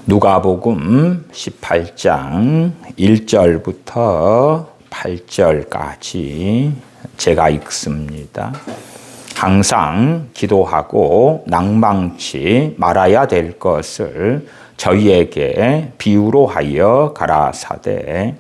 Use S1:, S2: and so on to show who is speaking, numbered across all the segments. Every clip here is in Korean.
S1: 누가복음 18장 1절부터 8절까지 제가 읽습니다. 항상 기도하고 낭망치 말아야 될 것을 저희에게 비유로 하여 가라사대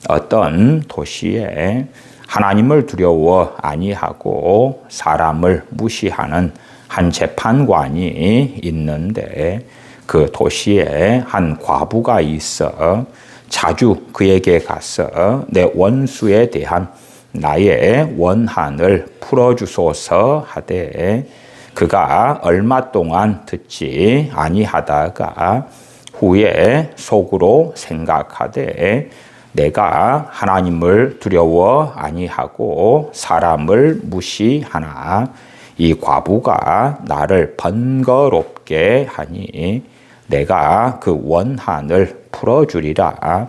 S1: 어떤 도시에 하나님을 두려워 아니하고 사람을 무시하는 한 재판관이 있는데 그 도시에 한 과부가 있어 자주 그에게 가서 내 원수에 대한 나의 원한을 풀어주소서 하되 그가 얼마 동안 듣지 아니하다가 후에 속으로 생각하되 내가 하나님을 두려워 아니하고 사람을 무시하나 이 과부가 나를 번거롭게 하니 내가 그 원한을 풀어주리라.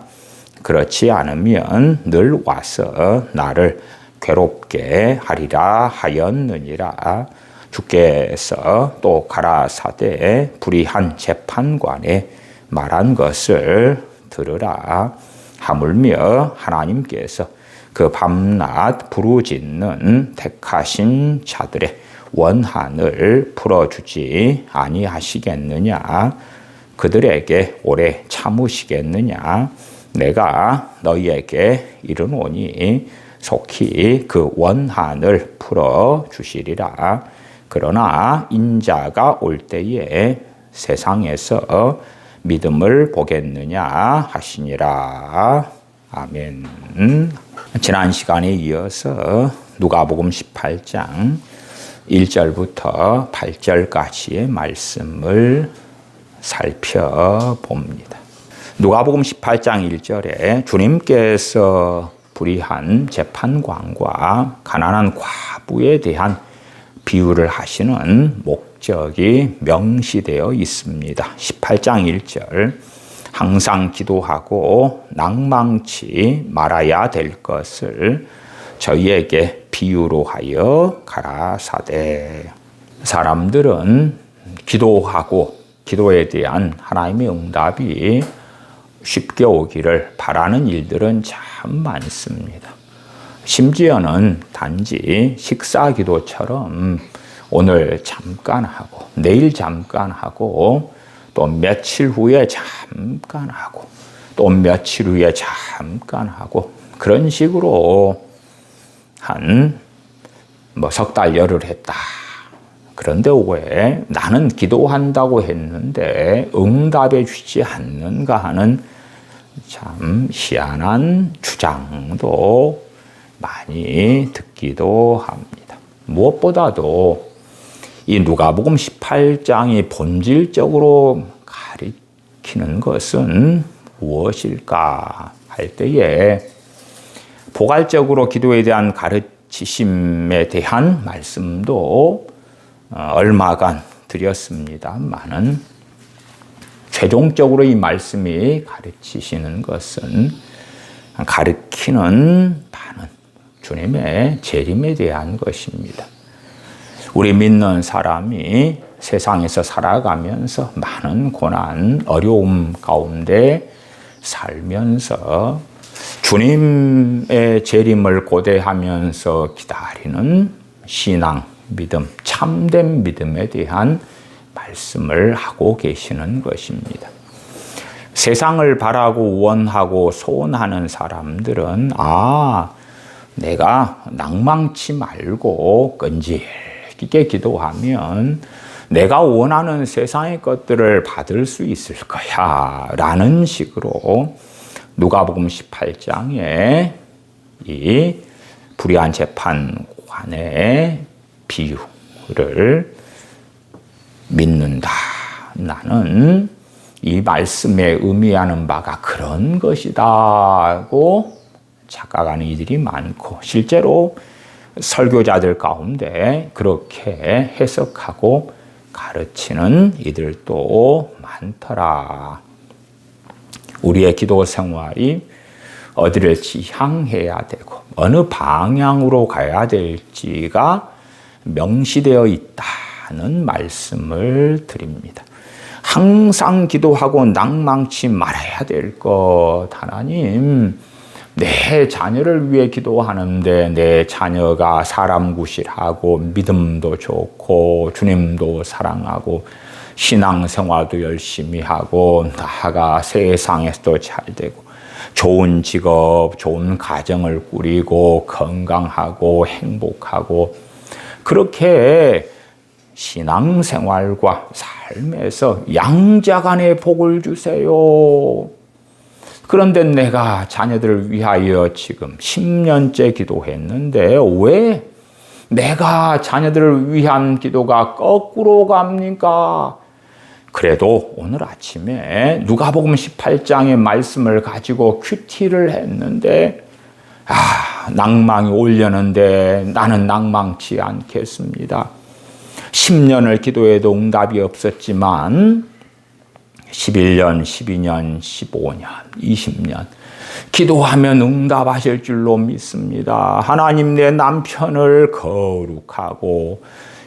S1: 그렇지 않으면 늘 와서 나를 괴롭게 하리라 하였느니라. 주께서 또 가라사대 불의한 재판관에 말한 것을 들으라. 하물며 하나님께서 그 밤낮 부르짖는 택하신 자들의 원한을 풀어주지 아니하시겠느냐? 그들에게 오래 참으시겠느냐? 내가 너희에게 이르노니 속히 그 원한을 풀어주시리라. 그러나 인자가 올 때에 세상에서 믿음을 보겠느냐 하시니라. 아멘. 지난 시간에 이어서 누가복음 18장 1절부터 8절까지의 말씀을 살펴봅니다. 누가복음 18장 1절에 주님께서 불의한 재판관과 가난한 과부에 대한 비유를 하시는 목적이 명시되어 있습니다. 18장 1절 항상 기도하고 낭망치 말아야 될 것을 저희에게 비유로 하여 가라사대. 사람들은 기도하고 기도에 대한 하나님의 응답이 쉽게 오기를 바라는 일들은 참 많습니다. 심지어는 단지 식사 기도처럼 오늘 잠깐 하고 내일 잠깐 하고 또 며칠 후에 잠깐 하고 또 며칠 후에 잠깐 하고 그런 식으로 한 석 달 열흘 했다. 그런데 왜 나는 기도한다고 했는데 응답해 주지 않는가 하는 참 희한한 주장도 많이 듣기도 합니다. 무엇보다도 이 누가복음 18장이 본질적으로 가리키는 것은 무엇일까 할 때에 포괄적으로 기도에 대한 가르치심에 대한 말씀도 얼마간 드렸습니다만은 최종적으로 이 말씀이 가르치시는 것은 가르치는 바는 주님의 재림에 대한 것입니다. 우리 믿는 사람이 세상에서 살아가면서 많은 고난, 어려움 가운데 살면서 주님의 재림을 고대하면서 기다리는 신앙, 믿음, 참된 믿음에 대한 말씀을 하고 계시는 것입니다. 세상을 바라고 원하고 소원하는 사람들은 내가 낭망치 말고 끈질기게 기도하면 내가 원하는 세상의 것들을 받을 수 있을 거야 라는 식으로 누가복음 18장에 이 불의한 재판관의 비유를 믿는다. 나는 이 말씀에 의미하는 바가 그런 것이다고 착각하는 이들이 많고 실제로 설교자들 가운데 그렇게 해석하고 가르치는 이들도 많더라. 우리의 기도 생활이 어디를 지향해야 되고 어느 방향으로 가야 될지가 명시되어 있다는 말씀을 드립니다. 항상 기도하고 낭망치 말아야 될 것. 하나님, 내 자녀를 위해 기도하는데 내 자녀가 사람 구실하고 믿음도 좋고 주님도 사랑하고 신앙생활도 열심히 하고 나아가 세상에서도 잘 되고 좋은 직업, 좋은 가정을 꾸리고 건강하고 행복하고 그렇게 신앙생활과 삶에서 양자간의 복을 주세요. 그런데 내가 자녀들을 위하여 지금 10년째 기도했는데 왜 내가 자녀들을 위한 기도가 거꾸로 갑니까? 그래도 오늘 아침에 누가복음 18장의 말씀을 가지고 큐티를 했는데 낭망이 오려는데 나는 낭망치 않겠습니다. 10년을 기도해도 응답이 없었지만 11년, 12년, 15년, 20년 기도하면 응답하실 줄로 믿습니다. 하나님, 내 남편을 거룩하고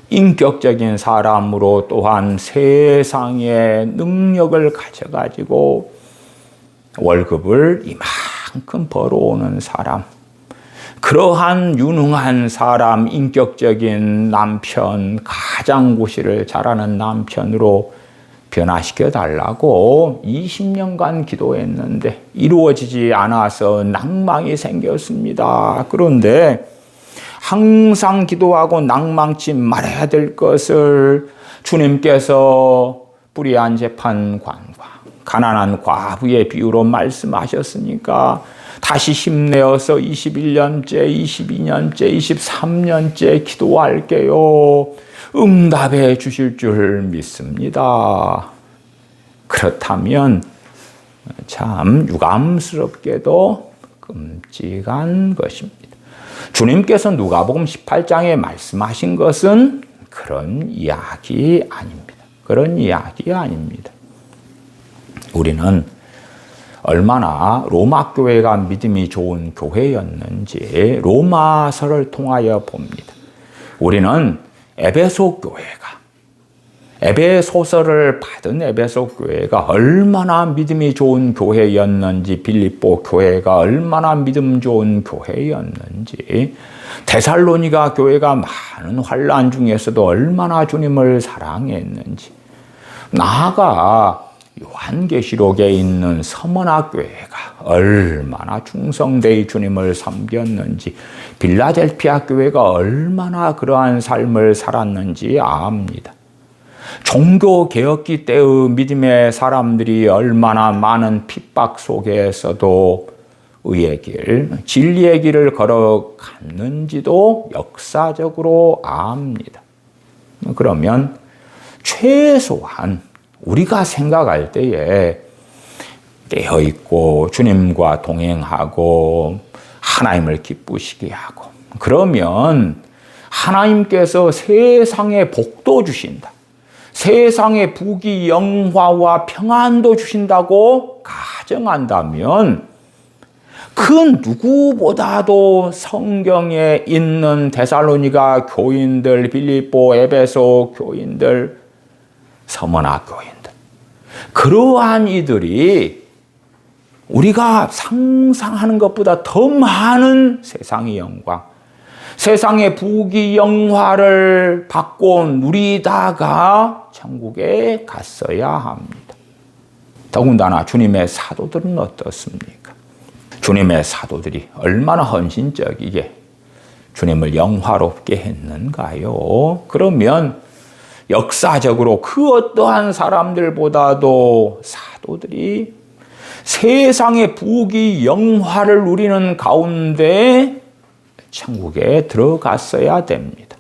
S1: 인격적인 사람으로 또한 세상의 능력을 가져가지고 월급을 이만큼 벌어오는 사람, 그러한 유능한 사람, 인격적인 남편, 가장구실을 잘하는 남편으로 변화시켜 달라고 20년간 기도했는데 이루어지지 않아서 낭망이 생겼습니다. 그런데 항상 기도하고 낭망치 말아야 될 것을 주님께서 불의한 재판관과 가난한 과부의 비유로 말씀하셨으니까 다시 힘내어서 21년째, 22년째, 23년째 기도할게요. 응답해 주실 줄 믿습니다. 그렇다면 참 유감스럽게도 끔찍한 것입니다. 주님께서 누가복음 18장에 말씀하신 것은 그런 이야기 아닙니다. 그런 이야기 아닙니다. 우리는 얼마나 로마 교회가 믿음이 좋은 교회였는지 로마서를 통하여 봅니다. 우리는 에베소 교회가, 에베소서를 받은 에베소 교회가 얼마나 믿음이 좋은 교회였는지, 빌립보 교회가 얼마나 믿음 좋은 교회였는지, 데살로니가 교회가 많은 환난 중에서도 얼마나 주님을 사랑했는지, 나아가 요한계시록에 있는 서머나 교회가 얼마나 충성되이 주님을 섬겼는지, 빌라델피아 교회가 얼마나 그러한 삶을 살았는지 압니다. 종교개혁기 때의 믿음의 사람들이 얼마나 많은 핍박 속에서도 의의 길, 진리의 길을 걸어갔는지도 역사적으로 압니다. 그러면 최소한 우리가 생각할 때에 깨어있고 주님과 동행하고 하나님을 기쁘시게 하고, 그러면 하나님께서 세상에 복도 주신다, 세상에 부귀 영화와 평안도 주신다고 가정한다면 그 누구보다도 성경에 있는 데살로니가 교인들, 빌립보, 에베소 교인들, 서머나 교인들, 그러한 이들이 우리가 상상하는 것보다 더 많은 세상의 영광, 세상의 부귀 영화를 받고 누리다가 천국에 갔어야 합니다. 더군다나 주님의 사도들은 어떻습니까? 주님의 사도들이 얼마나 헌신적이게 주님을 영화롭게 했는가요? 그러면 역사적으로 그 어떠한 사람들보다도 사도들이 세상의 부귀 영화를 누리는 가운데 천국에 들어갔어야 됩니다.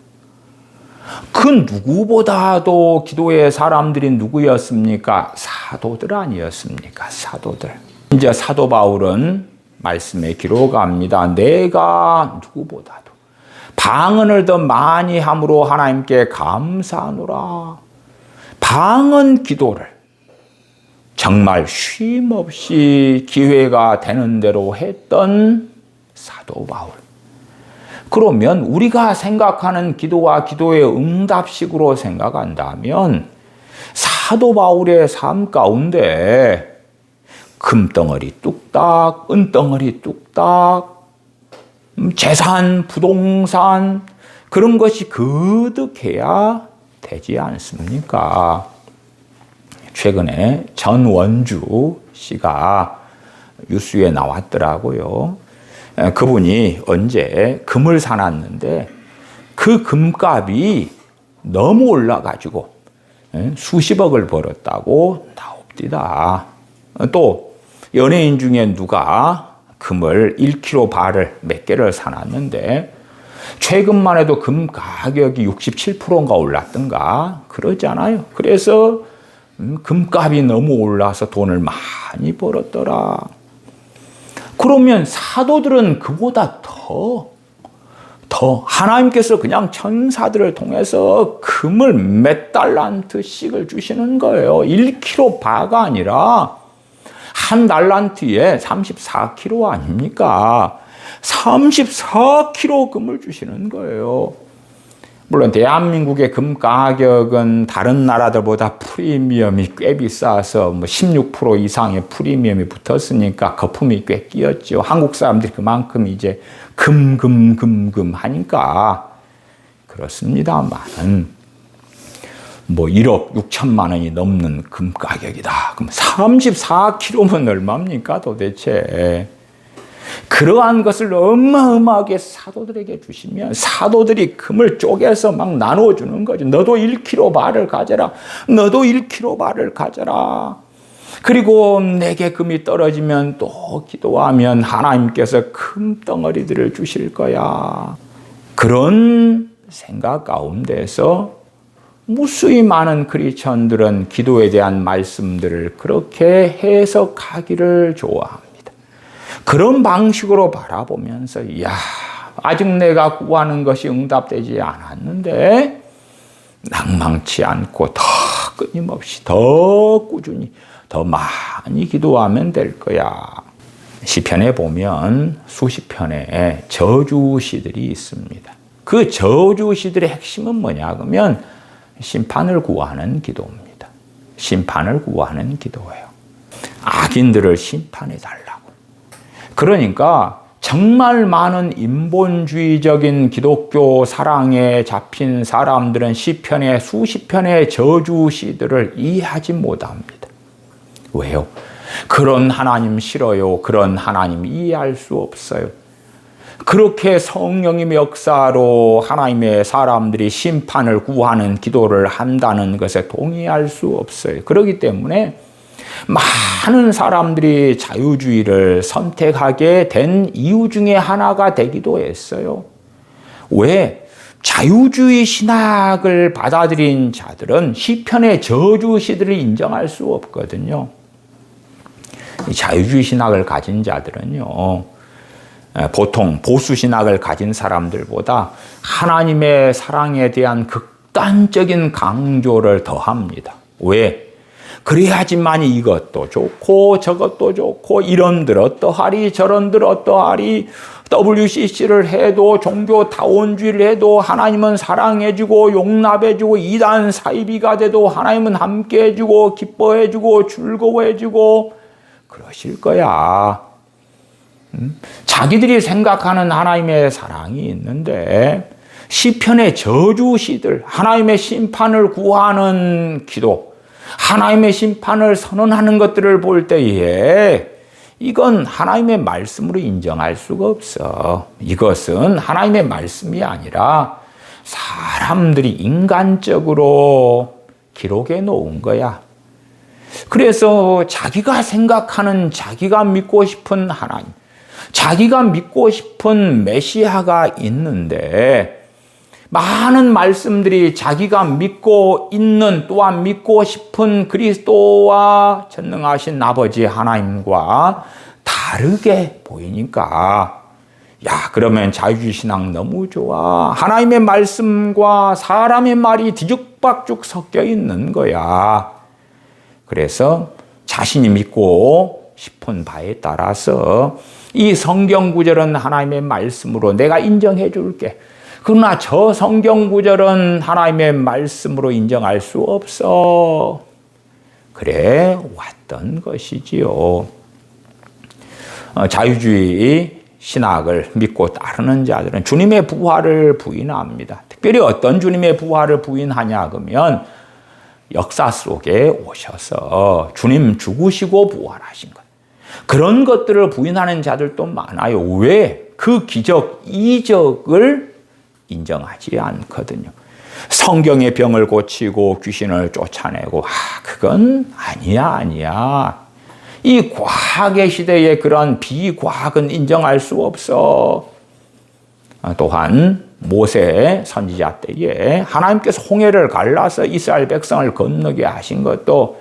S1: 그 누구보다도 기도의 사람들이 누구였습니까? 사도들 아니었습니까? 사도들. 이제 사도 바울은 말씀에 기록합니다. 내가 누구보다도 방언을 더 많이 함으로 하나님께 감사하노라. 방언 기도를 정말 쉼없이 기회가 되는 대로 했던 사도 바울. 그러면 우리가 생각하는 기도와 기도의 응답식으로 생각한다면 사도 바울의 삶 가운데 금덩어리 뚝딱, 은덩어리 뚝딱, 재산, 부동산 그런 것이 거득해야 되지 않습니까? 최근에 전원주 씨가 뉴스에 나왔더라고요. 그분이 언제 금을 사놨는데 그 금값이 너무 올라가지고 수십억을 벌었다고 나옵니다. 또 연예인 중에 누가 금을 1kg 발을 몇 개를 사놨는데 최근만 해도 금 가격이 67%인가 올랐던가 그러잖아요. 그래서 금값이 너무 올라서 돈을 많이 벌었더라. 그러면 사도들은 그보다 더 하나님께서 그냥 천사들을 통해서 금을 몇 달란트씩을 주시는 거예요. 1kg 바가 아니라 한 달란트에 34kg 아닙니까? 34kg 금을 주시는 거예요. 물론 대한민국의 금 가격은 다른 나라들보다 프리미엄이 꽤 비싸서 16% 이상의 프리미엄이 붙었으니까 거품이 꽤 끼었죠. 한국 사람들이 그만큼 이제 금 하니까 그렇습니다만 1억 6천만 원이 넘는 금 가격이다. 그럼 34kg면 얼마입니까 도대체? 그러한 것을 어마어마하게 사도들에게 주시면 사도들이 금을 쪼개서 막 나눠주는 거죠. 너도 1kg 발을 가져라. 너도 1kg 발을 가져라. 그리고 내게 금이 떨어지면 또 기도하면 하나님께서 금 덩어리들을 주실 거야. 그런 생각 가운데서 무수히 많은 크리스천들은 기도에 대한 말씀들을 그렇게 해석하기를 좋아합니다. 그런 방식으로 바라보면서 아직 내가 구하는 것이 응답되지 않았는데 낭망치 않고 더 끊임없이 더 꾸준히 더 많이 기도하면 될 거야. 시편에 보면 수십 편의 저주시들이 있습니다. 그 저주시들의 핵심은 뭐냐 그러면 심판을 구하는 기도입니다. 심판을 구하는 기도예요. 악인들을 심판해 달라고. 그러니까 정말 많은 인본주의적인 기독교 사랑에 잡힌 사람들은 시편의 수십 편의 저주시들을 이해하지 못합니다. 왜요? 그런 하나님 싫어요. 그런 하나님 이해할 수 없어요. 그렇게 성령님의 역사로 하나님의 사람들이 심판을 구하는 기도를 한다는 것에 동의할 수 없어요. 그렇기 때문에 많은 사람들이 자유주의를 선택하게 된 이유 중에 하나가 되기도 했어요. 왜? 자유주의 신학을 받아들인 자들은 시편의 저주시들을 인정할 수 없거든요. 자유주의 신학을 가진 자들은요, 보통 보수 신학을 가진 사람들보다 하나님의 사랑에 대한 극단적인 강조를 더합니다. 왜? 그래야지만 이것도 좋고 저것도 좋고 이런들 어떠하리 저런들 어떠하리 WCC를 해도 종교다원주의를 해도 하나님은 사랑해주고 용납해주고 이단 사이비가 돼도 하나님은 함께해주고 기뻐해주고 즐거워해주고 그러실 거야. 자기들이 생각하는 하나님의 사랑이 있는데 시편의 저주시들 하나님의 심판을 구하는 기도 하나님의 심판을 선언하는 것들을 볼 때에 이건 하나님의 말씀으로 인정할 수가 없어. 이것은 하나님의 말씀이 아니라 사람들이 인간적으로 기록해 놓은 거야. 그래서 자기가 생각하는 자기가 믿고 싶은 하나님, 자기가 믿고 싶은 메시아가 있는데 많은 말씀들이 자기가 믿고 있는 또한 믿고 싶은 그리스도와 전능하신 아버지 하나님과 다르게 보이니까 그러면 자유주의 신앙 너무 좋아. 하나님의 말씀과 사람의 말이 뒤죽박죽 섞여 있는 거야. 그래서 자신이 믿고 싶은 바에 따라서 이 성경 구절은 하나님의 말씀으로 내가 인정해 줄게. 그러나 저 성경 구절은 하나님의 말씀으로 인정할 수 없어. 그래 왔던 것이지요. 자유주의 신학을 믿고 따르는 자들은 주님의 부활을 부인합니다. 특별히 어떤 주님의 부활을 부인하냐 그러면 역사 속에 오셔서 주님 죽으시고 부활하신 것. 그런 것들을 부인하는 자들도 많아요. 왜? 그 기적, 이적을 인정하지 않거든요. 성경의 병을 고치고 귀신을 쫓아내고 그건 아니야. 이 과학의 시대에 그런 비과학은 인정할 수 없어. 또한 모세 선지자 때에 하나님께서 홍해를 갈라서 이스라엘 백성을 건너게 하신 것도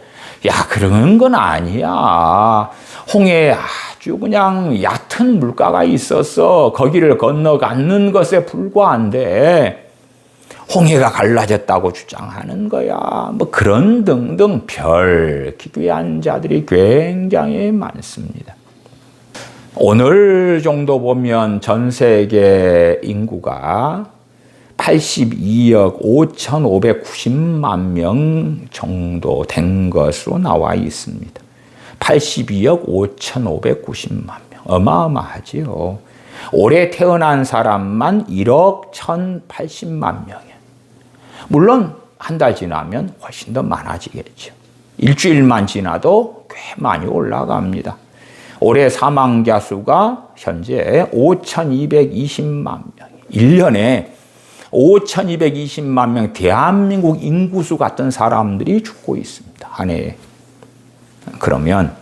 S1: 그런 건 아니야. 홍해에 아주 그냥 얕은 물가가 있어서 거기를 건너가는 것에 불과한데 홍해가 갈라졌다고 주장하는 거야. 뭐 그런 등등 별 기괴한 자들이 굉장히 많습니다. 오늘 정도 보면 전 세계 인구가 82억 5,590만 명 정도 된 것으로 나와 있습니다. 82억 5,590만 명. 어마어마하지요. 올해 태어난 사람만 1억 1,080만 명이에요. 물론 한 달 지나면 훨씬 더 많아지겠죠. 일주일만 지나도 꽤 많이 올라갑니다. 올해 사망자 수가 현재 5,220만 명. 1년에 5,220만 명 대한민국 인구수 같은 사람들이 죽고 있습니다. 한 해에. 그러면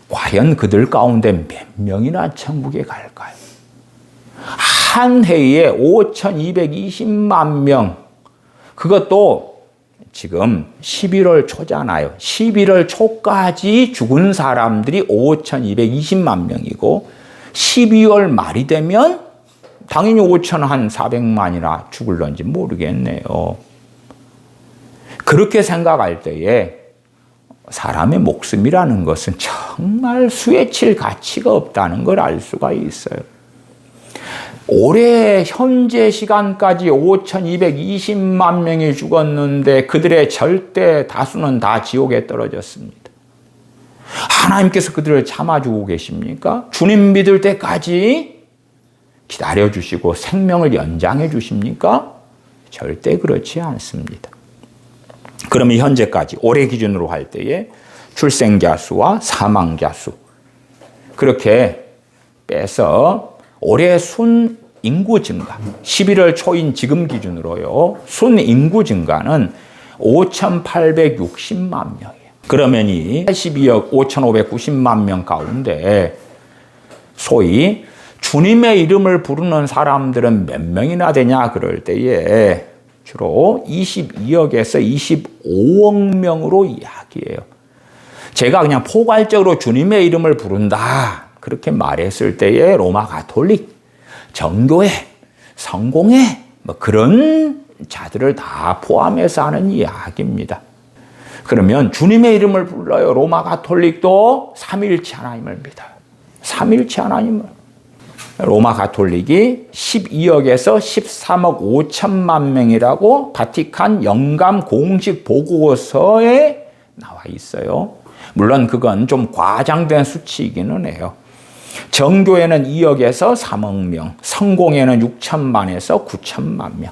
S1: 과연 그들 가운데 몇 명이나 천국에 갈까요? 한 해에 5,220만 명. 그것도 지금 11월 초잖아요. 11월 초까지 죽은 사람들이 5,220만 명이고 12월 말이 되면 당연히 5,400만이나 죽을런지 모르겠네요. 그렇게 생각할 때에 사람의 목숨이라는 것은 정말 수에 칠 가치가 없다는 걸 알 수가 있어요. 올해 현재 시간까지 5,220만 명이 죽었는데 그들의 절대 다수는 다 지옥에 떨어졌습니다. 하나님께서 그들을 참아주고 계십니까? 주님 믿을 때까지 기다려주시고 생명을 연장해 주십니까? 절대 그렇지 않습니다. 그러면 현재까지 올해 기준으로 할 때에 출생자 수와 사망자 수 그렇게 빼서 올해 순 인구 증가 11월 초인 지금 기준으로요. 순 인구 증가는 5,860만 명이에요. 그러면 이 82억 5,590만 명 가운데 소위 주님의 이름을 부르는 사람들은 몇 명이나 되냐 그럴 때에 주로 22억에서 25억 명으로 이야기해요. 제가 그냥 포괄적으로 주님의 이름을 부른다 그렇게 말했을 때에 로마 가톨릭, 정교회, 성공회 뭐 그런 자들을 다 포함해서 하는 이야기입니다. 그러면 주님의 이름을 불러요. 로마 가톨릭도 삼위일체 하나님을 믿어요. 삼위일체 하나님을. 로마 가톨릭이 12억에서 13억 5천만 명이라고 바티칸 영감 공식 보고서에 나와 있어요. 물론 그건 좀 과장된 수치이기는 해요. 정교회는 2억에서 3억 명, 성공회는 6천만에서 9천만 명.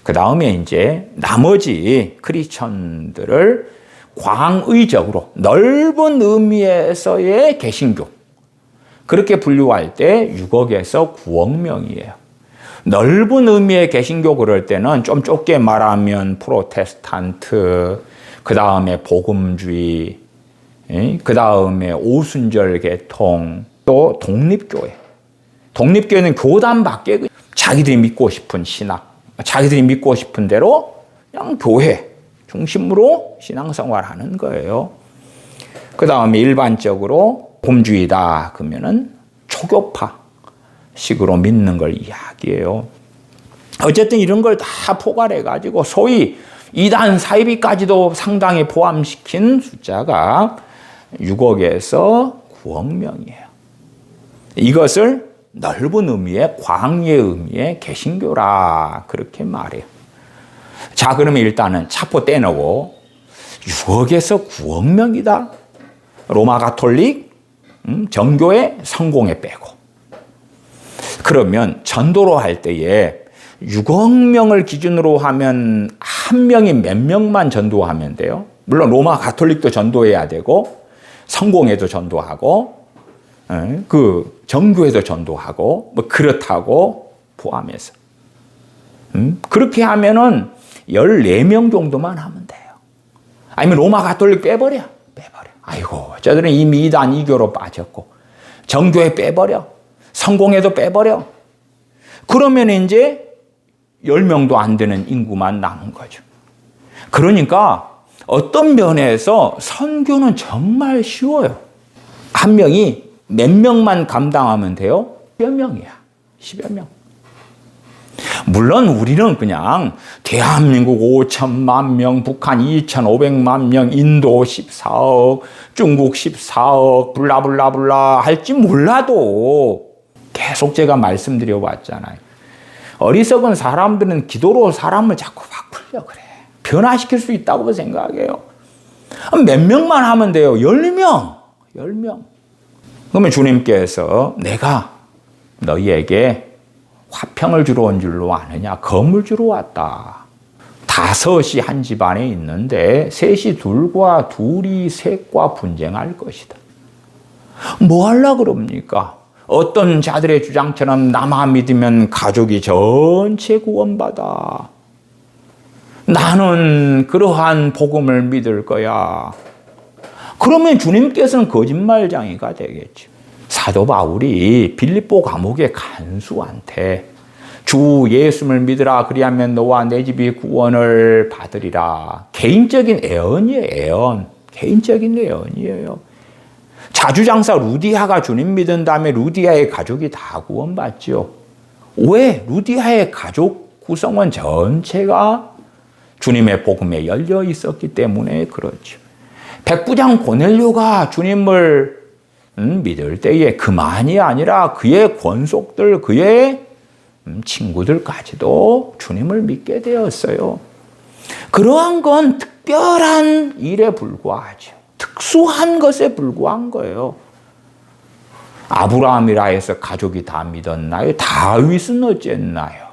S1: 그 다음에 이제 나머지 크리스천들을 광의적으로 넓은 의미에서의 개신교 그렇게 분류할 때 6억에서 9억 명이에요. 넓은 의미의 개신교 그럴 때는 좀 좁게 말하면 프로테스탄트, 그 다음에 복음주의, 그 다음에 오순절 계통, 또 독립교회. 독립교회는 교단밖에 자기들이 믿고 싶은 신학, 자기들이 믿고 싶은 대로 그냥 교회 중심으로 신앙생활하는 거예요. 그 다음에 일반적으로 복음주의다 그러면은 초교파 식으로 믿는 걸 이야기해요. 어쨌든 이런 걸 다 포괄해 가지고 소위 이단 사이비까지도 상당히 포함시킨 숫자가 6억에서 9억 명이에요. 이것을 넓은 의미의 광의의 의미의 개신교라 그렇게 말해요. 자, 그러면 일단은 차포 떼놓고 6억에서 9억 명이다. 로마 가톨릭 정교회 성공회 빼고. 그러면 전도로 할 때에 6억 명을 기준으로 하면 한 명이 몇 명만 전도하면 돼요? 물론 로마 가톨릭도 전도해야 되고 성공회도 전도하고 그 정교회도 전도하고 뭐 그렇다고 포함해서 그렇게 하면은 14명 정도만 하면 돼요. 아니면 로마 가톨릭 빼버려. 아이고 저들은 이미 이단 이교로 빠졌고 정교회 빼버려. 성공회도 빼버려. 그러면 이제 10명도 안 되는 인구만 남은 거죠. 그러니까 어떤 면에서 선교는 정말 쉬워요. 한 명이 몇 명만 감당하면 돼요? 10여 명이야. 10여 명. 물론 우리는 그냥 대한민국 5천만 명, 북한 2,500만 명, 인도 14억, 중국 14억, 블라블라블라 할지 몰라도 계속 제가 말씀드려 왔잖아요. 어리석은 사람들은 기도로 사람을 자꾸 바꾸려고 그래. 변화시킬 수 있다고 생각해요. 몇 명만 하면 돼요. 10명. 그러면 주님께서 내가 너희에게 화평을 주러 온 줄로 아느냐? 검을 주러 왔다. 5이 한 집안에 있는데 3이 둘과 둘이 셋과 분쟁할 것이다. 뭐 하려고 그럽니까? 어떤 자들의 주장처럼 나만 믿으면 가족이 전체 구원받아. 나는 그러한 복음을 믿을 거야. 그러면 주님께서는 거짓말쟁이가 되겠죠. 사도 바울이 빌립보 감옥의 간수한테 주 예수를 믿으라 그리하면 너와 내 집이 구원을 받으리라. 개인적인 애언이에요. 개인적인 애언이에요. 자주장사 루디아가 주님 믿은 다음에 루디아의 가족이 다 구원받죠. 왜? 루디아의 가족 구성원 전체가 주님의 복음에 열려 있었기 때문에 그렇죠. 백부장 고넬료가 주님을 믿을 때에 그만이 아니라 그의 권속들, 그의 친구들까지도 주님을 믿게 되었어요. 그러한 건 특별한 일에 불과하죠. 특수한 것에 불과한 거예요. 아브라함이라 해서 가족이 다 믿었나요? 다윗은 어쨌나요?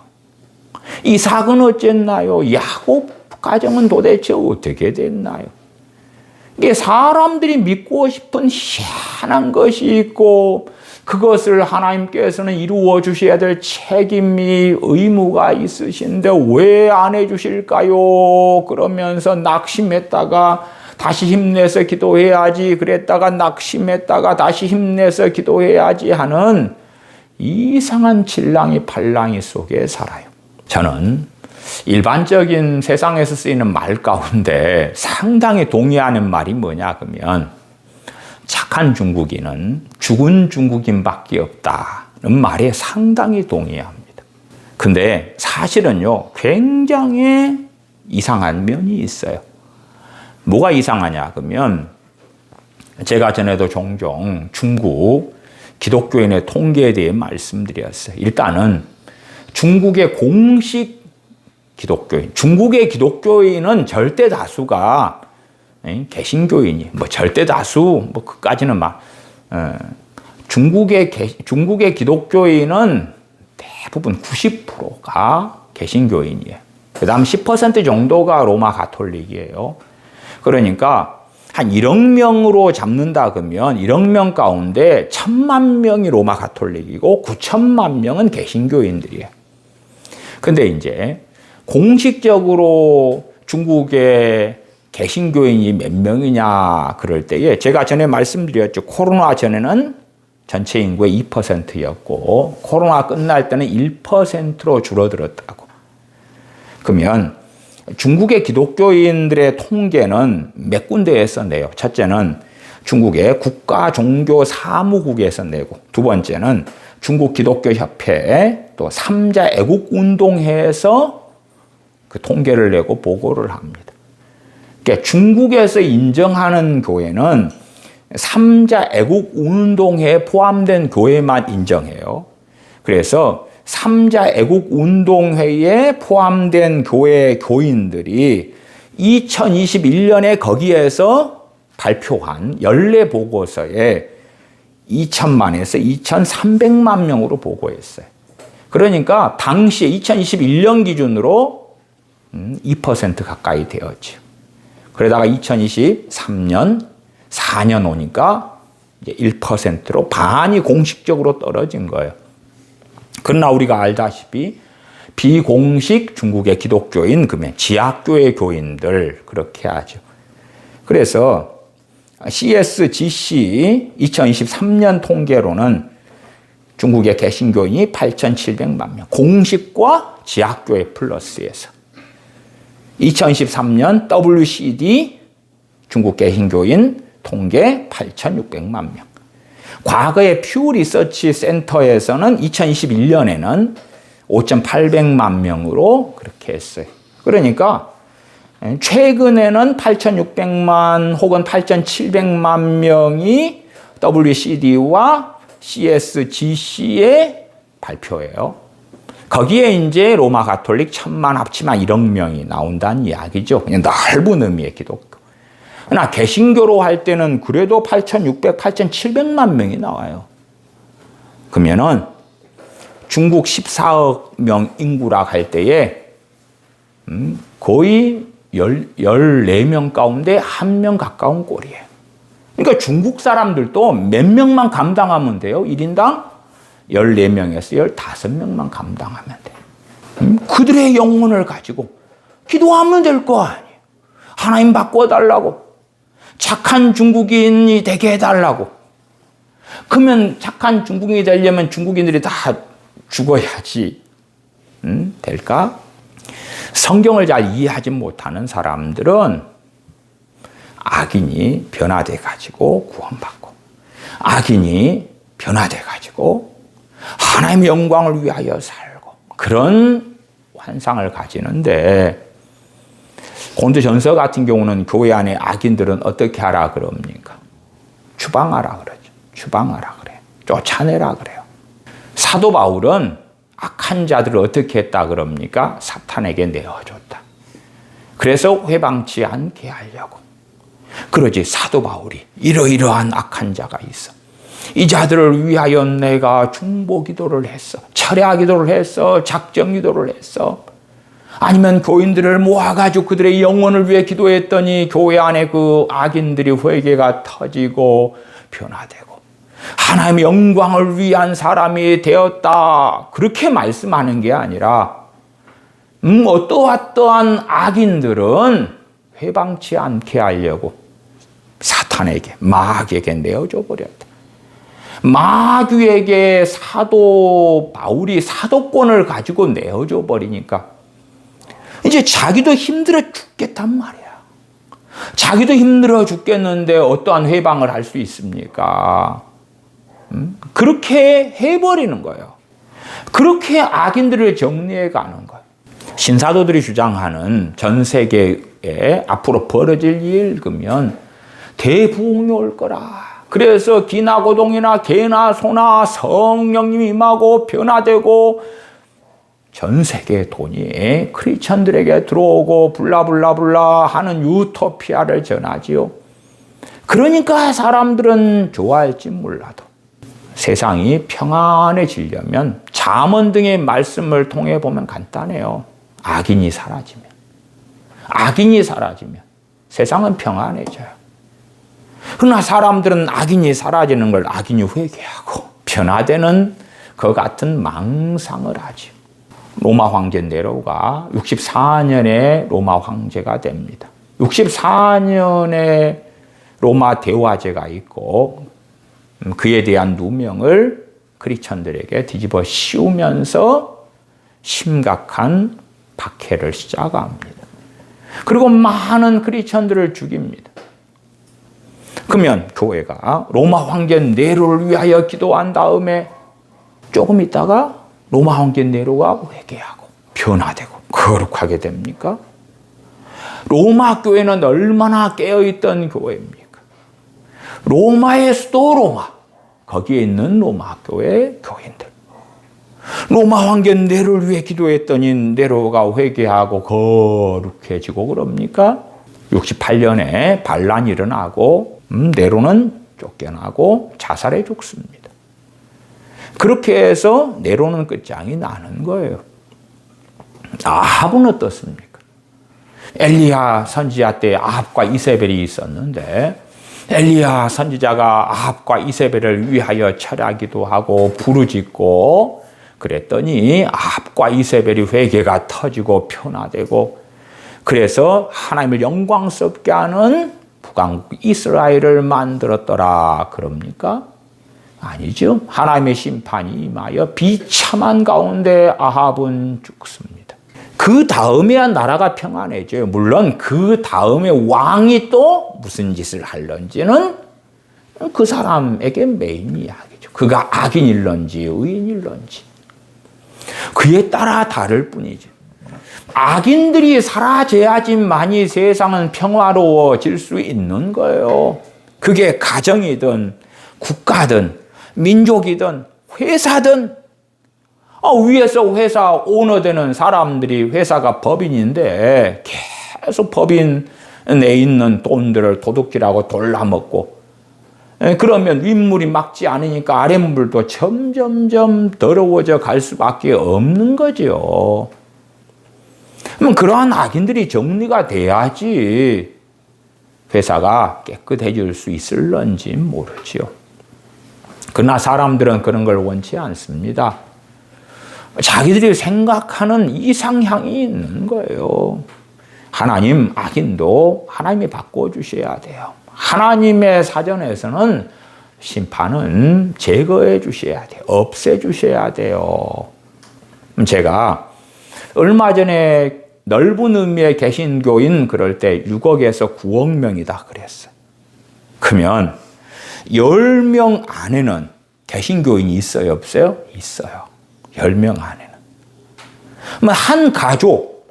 S1: 이삭은 어쨌나요? 야곱 가정은 도대체 어떻게 됐나요? 이게 사람들이 믿고 싶은 희한한 것이 있고 그것을 하나님께서는 이루어 주셔야 될 책임이 의무가 있으신데 왜 안 해주실까요? 그러면서 낙심했다가 다시 힘내서 기도해야지 그랬다가 낙심했다가 다시 힘내서 기도해야지 하는 이상한 칠랑이 팔랑이 속에 살아요. 저는 일반적인 세상에서 쓰이는 말 가운데 상당히 동의하는 말이 뭐냐 그러면 착한 중국인은 죽은 중국인밖에 없다는 말에 상당히 동의합니다. 근데 사실은요 굉장히 이상한 면이 있어요. 뭐가 이상하냐 그러면 제가 전에도 종종 중국 기독교인의 통계에 대해 말씀드렸어요. 일단은 중국의 공식 기독교인, 중국의 기독교인은 절대 다수가 개신교인이 뭐 절대 다수 뭐 그까지는 막 중국의 기독교인은 대부분 90%가 개신교인이에요. 그다음 10% 정도가 로마 가톨릭이에요. 그러니까 한 1억 명으로 잡는다 그러면 1억 명 가운데 1,000만 명이 로마 가톨릭이고 9천만 명은 개신교인들이에요. 근데 이제 공식적으로 중국의 개신교인이 몇 명이냐 그럴 때에 제가 전에 말씀드렸죠. 코로나 전에는 전체 인구의 2%였고 코로나 끝날 때는 1%로 줄어들었다고. 그러면 중국의 기독교인들의 통계는 몇 군데에서 내요. 첫째는 중국의 국가종교사무국에서 내고 두 번째는 중국 기독교협회 또 3자 애국운동회에서 그 통계를 내고 보고를 합니다. 그러니까 중국에서 인정하는 교회는 3자 애국운동회에 포함된 교회만 인정해요. 그래서 3자 애국운동회에 포함된 교회 교인들이 2021년에 거기에서 발표한 연례 보고서에 2천만에서 2,300만 명으로 보고했어요. 그러니까 당시에 2021년 기준으로 2% 가까이 되었죠. 그러다가 2023년 4년 오니까 이제 1%로 반이 공식적으로 떨어진 거예요. 그러나 우리가 알다시피 비공식 중국의 기독교인 그러면 지하교회 교인들 그렇게 하죠. 그래서 CSGC 2023년 통계로는 중국의 개신교인이 8,700만 명, 공식과 지하교회 플러스에서 2023년 WCD 중국 개신교인 통계 8,600만 명. 과거의 퓨 리서치 센터에서는 2021년에는 5,800만 명으로 그렇게 했어요. 그러니까 최근에는 8,600만 혹은 8,700만 명이 WCD와 CSGC의 발표예요. 거기에 이제 로마 가톨릭 1,000만 합치면 1억 명이 나온다는 이야기죠. 그냥 넓은 의미의 기독교. 그러나 개신교로 할 때는 그래도 8,600, 8,700만 명이 나와요. 그러면은 중국 14억 명 인구라 할 때에 거의 14명 가운데 1명 가까운 꼴이에요. 그러니까 중국 사람들도 몇 명만 감당하면 돼요. 1인당 14명에서 15명만 감당하면 돼요. 그들의 영혼을 가지고 기도하면 될 거 아니에요. 하나님 바꿔달라고. 착한 중국인이 되게 해달라고. 그러면 착한 중국인이 되려면 중국인들이 다 죽어야지 될까? 성경을 잘 이해하지 못하는 사람들은 악인이 변화돼 가지고 구원받고 악인이 변화돼 가지고 하나님의 영광을 위하여 살고 그런 환상을 가지는데 고린도전서 같은 경우는 교회 안에 악인들은 어떻게 하라 그럽니까? 추방하라 그러죠. 추방하라 그래요. 쫓아내라 그래요. 사도 바울은 악한 자들을 어떻게 했다 그럽니까? 사탄에게 내어줬다. 그래서 회방치 않게 하려고. 그러지 사도 바울이 이러이러한 악한 자가 있어. 이 자들을 위하여 내가 중보 기도를 했어. 철야 기도를 했어. 작정 기도를 했어. 아니면 교인들을 모아가지고 그들의 영혼을 위해 기도했더니 교회 안에 그 악인들이 회개가 터지고 변화되고 하나님의 영광을 위한 사람이 되었다. 그렇게 말씀하는 게 아니라 어떠한 악인들은 회방치 않게 하려고 사탄에게 마귀에게 내어줘 버렸다. 마귀에게 사도 바울이 사도권을 가지고 내어줘 버리니까 이제 자기도 힘들어 죽겠단 말이야. 자기도 힘들어 죽겠는데 어떠한 회방을 할 수 있습니까? 그렇게 해버리는 거예요. 그렇게 악인들을 정리해 가는 거예요. 신사도들이 주장하는 전 세계에 앞으로 벌어질 일 그러면 대부흥이 올 거라. 그래서 기나 고동이나 개나 소나 성령님이 임하고 변화되고 전 세계의 돈이 크리스천들에게 들어오고 블라블라블라 하는 유토피아를 전하지요. 그러니까 사람들은 좋아할지 몰라도 세상이 평안해지려면 잠언 등의 말씀을 통해 보면 간단해요. 악인이 사라지면 세상은 평안해져요. 그러나 사람들은 악인이 사라지는 걸 악인이 회개하고 변화되는 그 같은 망상을 하죠. 로마 황제 네로가 64년에 로마 황제가 됩니다. 64년에 로마 대화제가 있고 그에 대한 누명을 크리스천들에게 뒤집어 씌우면서 심각한 박해를 시작합니다. 그리고 많은 크리스천들을 죽입니다. 그러면 교회가 로마 황제 네로를 위하여 기도한 다음에 조금 있다가 로마 황제 네로가 회개하고 변화되고 거룩하게 됩니까? 로마 교회는 얼마나 깨어있던 교회입니까? 로마의 수도 로마, 거기에 있는 로마 교회 교인들. 로마 황제 네로를 위해 기도했더니 네로가 회개하고 거룩해지고 그럽니까? 68년에 반란이 일어나고 네로는 쫓겨나고 자살해 죽습니다. 그렇게 해서 네로는 끝장이 나는 거예요. 아합은 어떻습니까? 엘리야 선지자 때 아합과 이세벨이 있었는데 엘리야 선지자가 아합과 이세벨을 위하여 철하기도 하고 부르짖고 그랬더니 아합과 이세벨이 회개가 터지고 변화되고 그래서 하나님을 영광스럽게 하는 북왕국 이스라엘을 만들었더라 그럽니까? 아니죠. 하나님의 심판이 임하여 비참한 가운데 아합은 죽습니다. 그 다음에야 나라가 평안해져요. 물론 그 다음에 왕이 또 무슨 짓을 할런지는 그 사람에게 메인 이야기죠. 그가 악인일런지 의인일런지 그에 따라 다를 뿐이죠. 악인들이 사라져야지만이 세상은 평화로워질 수 있는 거예요. 그게 가정이든 국가든 민족이든 회사든 위에서 회사 오너 되는 사람들이 회사가 법인인데 계속 법인에 있는 돈들을 도둑질하고 돌라먹고 그러면 윗물이 막지 않으니까 아랫물도 점점점 더러워져 갈 수밖에 없는 거죠. 그럼 그러한 악인들이 정리가 돼야지 회사가 깨끗해질 수 있을런지 모르지요. 그러나 사람들은 그런 걸 원치 않습니다. 자기들이 생각하는 이상향이 있는 거예요. 하나님 악인도 하나님이 바꿔주셔야 돼요. 하나님의 사전에서는 심판은 제거해 주셔야 돼요. 없애 주셔야 돼요. 제가 얼마 전에 넓은 의미의 개신교인 그럴 때 6억에서 9억 명이다 그랬어요. 그러면 10명 안에는 개신교인이 있어요? 없어요? 있어요. 10명 안에는. 한 가족,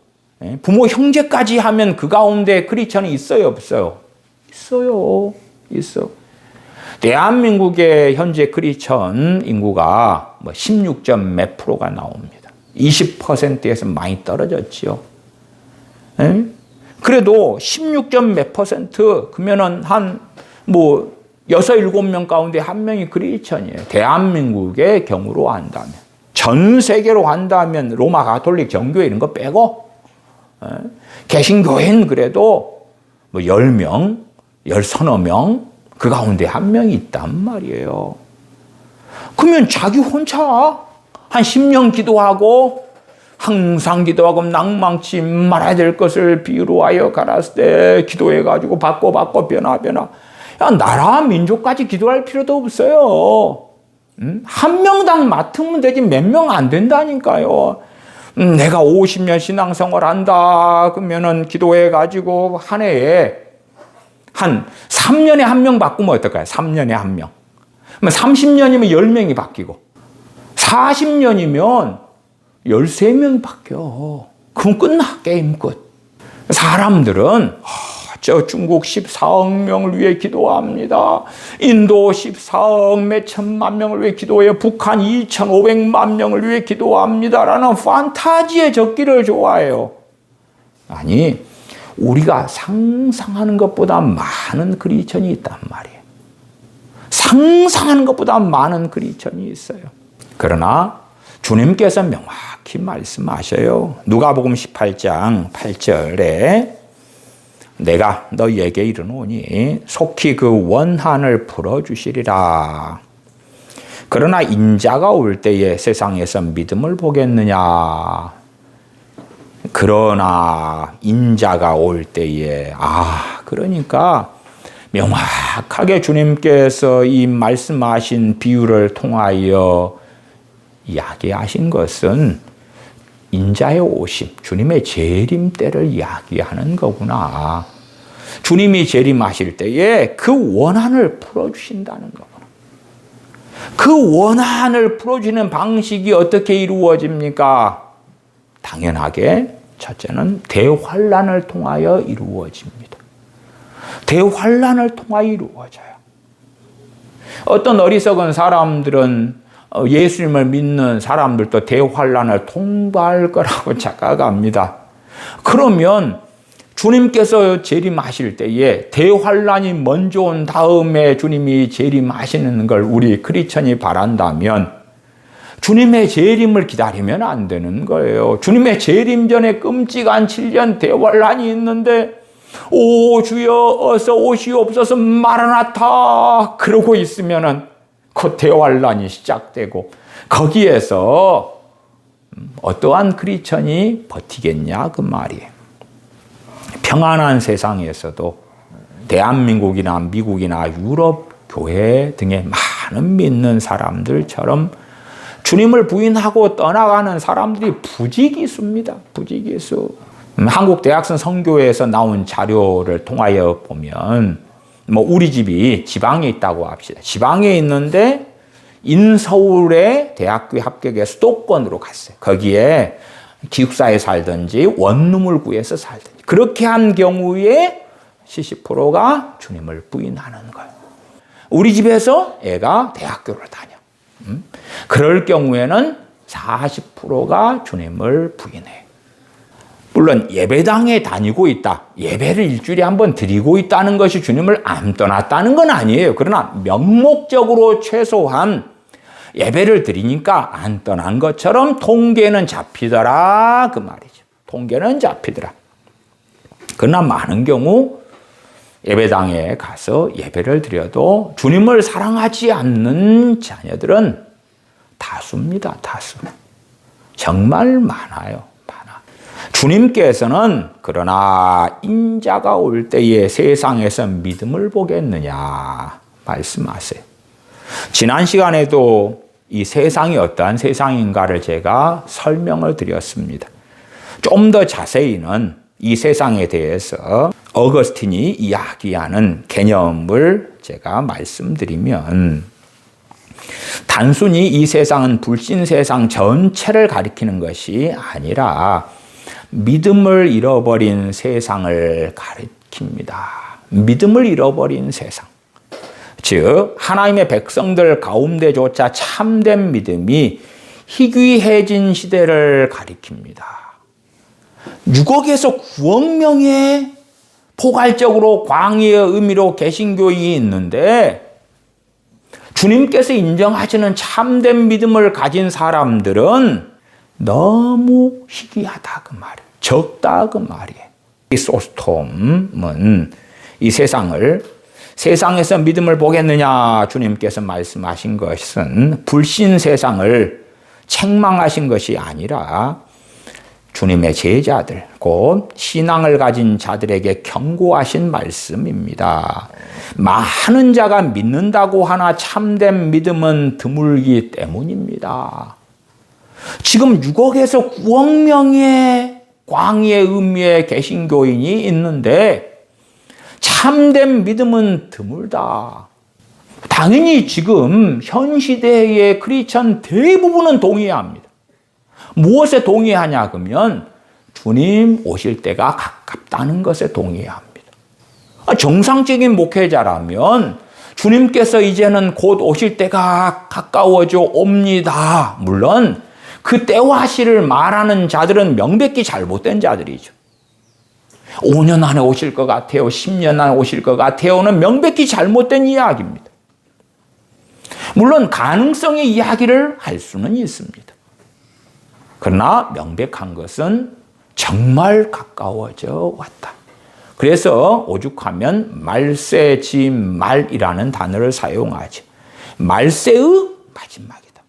S1: 부모 형제까지 하면 그 가운데 크리스천이 있어요? 없어요? 있어요. 있어. 대한민국의 현재 크리스천 인구가 16점 몇 프로가 나옵니다. 20%에서 많이 떨어졌지요. 그래도 16점 몇 퍼센트, 그러면은 한 6, 7명 가운데 한 명이 크리스천이에요. 대한민국의 경우로 한다면. 전 세계로 한다면 로마 가톨릭 정교회 이런 거 빼고, 개신교회는 그래도 10명, 10서너 명, 그 가운데 한 명이 있단 말이에요. 그러면 자기 혼자 한 10년 기도하고, 항상 기도하고 낭망치 말아야 될 것을 비유로 하여 가라스 때 기도해가지고 바꿔 변화. 야, 나라 민족까지 기도할 필요도 없어요. 한 명당 맡으면 되지 몇 명 안 된다니까요. 내가 50년 신앙생활 한다 그러면은 기도해가지고 한 해에 한 3년에 한 명 바꾸면 어떨까요? 3년에 한 명. 30년이면 10명이 바뀌고 40년이면 13명이 바뀌어. 그럼 끝나. 게임 끝. 사람들은 저 중국 14억 명을 위해 기도합니다. 인도 14억 몇 천만 명을 위해 기도해요. 북한 2,500만 명을 위해 기도합니다. 라는 판타지에 적기를 좋아해요. 아니, 우리가 상상하는 것보다 많은 크리스천이 있단 말이에요. 상상하는 것보다 많은 크리스천이 있어요. 그러나 주님께서 명확히 말씀하셔요. 누가복음 18장 8절에 내가 너희에게 이르노니 속히 그 원한을 풀어주시리라. 그러나 인자가 올 때에 세상에서 믿음을 보겠느냐. 그러나 인자가 올 때에 그러니까 명확하게 주님께서 이 말씀하신 비유를 통하여 이야기하신 것은 인자의 오심, 주님의 재림 때를 이야기하는 거구나. 주님이 재림하실 때에 그 원한을 풀어주신다는 거구나. 그 원한을 풀어주는 방식이 어떻게 이루어집니까? 당연하게 첫째는 대환란을 통하여 이루어집니다. 대환란을 통하여 이루어져요. 어떤 어리석은 사람들은 예수님을 믿는 사람들도 대환란을 통과할 거라고 착각합니다. 그러면 주님께서 재림하실 때에 대환란이 먼저 온 다음에 주님이 재림하시는 걸 우리 크리스천이 바란다면 주님의 재림을 기다리면 안 되는 거예요. 주님의 재림 전에 끔찍한 7년 대환란이 있는데 오 주여 어서 오시옵소서 마라나타 그러고 있으면은 그 대환란이 시작되고 거기에서 어떠한 크리스천이 버티겠냐 그 말이에요. 평안한 세상에서도 대한민국이나 미국이나 유럽 교회 등의 많은 믿는 사람들처럼 주님을 부인하고 떠나가는 사람들이 부지기수입니다. 부지기수. 한국 대학생 선교회에서 나온 자료를 통하여 보면 우리 집이 지방에 있다고 합시다. 지방에 있는데 인서울의 대학교에 합격해서 수도권으로 갔어요. 거기에 기숙사에 살든지 원룸을 구해서 살든지 그렇게 한 경우에 70%가 주님을 부인하는 거예요. 우리 집에서 애가 대학교를 다녀. 그럴 경우에는 40%가 주님을 부인해. 물론 예배당에 다니고 있다. 예배를 일주일에 한 번 드리고 있다는 것이 주님을 안 떠났다는 건 아니에요. 그러나 명목적으로 최소한 예배를 드리니까 안 떠난 것처럼 통계는 잡히더라 그 말이죠. 통계는 잡히더라. 그러나 많은 경우 예배당에 가서 예배를 드려도 주님을 사랑하지 않는 자녀들은 다수입니다. 다수. 정말 많아요. 많아. 주님께서는 그러나 인자가 올 때에 세상에서 믿음을 보겠느냐 말씀하세요. 지난 시간에도 이 세상이 어떠한 세상인가를 제가 설명을 드렸습니다. 좀 더 자세히는 이 세상에 대해서 어거스틴이 이야기하는 개념을 제가 말씀드리면 단순히 이 세상은 불신 세상 전체를 가리키는 것이 아니라 믿음을 잃어버린 세상을 가리킵니다. 믿음을 잃어버린 세상. 즉 하나님의 백성들 가운데조차 참된 믿음이 희귀해진 시대를 가리킵니다. 6억에서 9억 명의 포괄적으로 광의의 의미로 개신교인이 있는데 주님께서 인정하시는 참된 믿음을 가진 사람들은 너무 희귀하다 그 말이에요. 적다 그 말이에요. 이 소스톰은 이 세상에서 믿음을 보겠느냐 주님께서 말씀하신 것은 불신 세상을 책망하신 것이 아니라 주님의 제자들, 곧 신앙을 가진 자들에게 경고하신 말씀입니다. 많은 자가 믿는다고 하나 참된 믿음은 드물기 때문입니다. 지금 6억에서 9억 명의 광의의 의미의 개신교인이 있는데 참된 믿음은 드물다. 당연히 지금 현 시대의 크리스천 대부분은 동의합니다. 무엇에 동의하냐 그러면 주님 오실 때가 가깝다는 것에 동의합니다. 정상적인 목회자라면 주님께서 이제는 곧 오실 때가 가까워져 옵니다. 물론 그 때와 시를 말하는 자들은 명백히 잘못된 자들이죠. 5년 안에 오실 것 같아요. 10년 안에 오실 것 같아요는 명백히 잘못된 이야기입니다. 물론 가능성의 이야기를 할 수는 있습니다. 그러나 명백한 것은 정말 가까워져 왔다. 그래서 오죽하면 말세지말이라는 단어를 사용하죠. 말세의 마지막이다.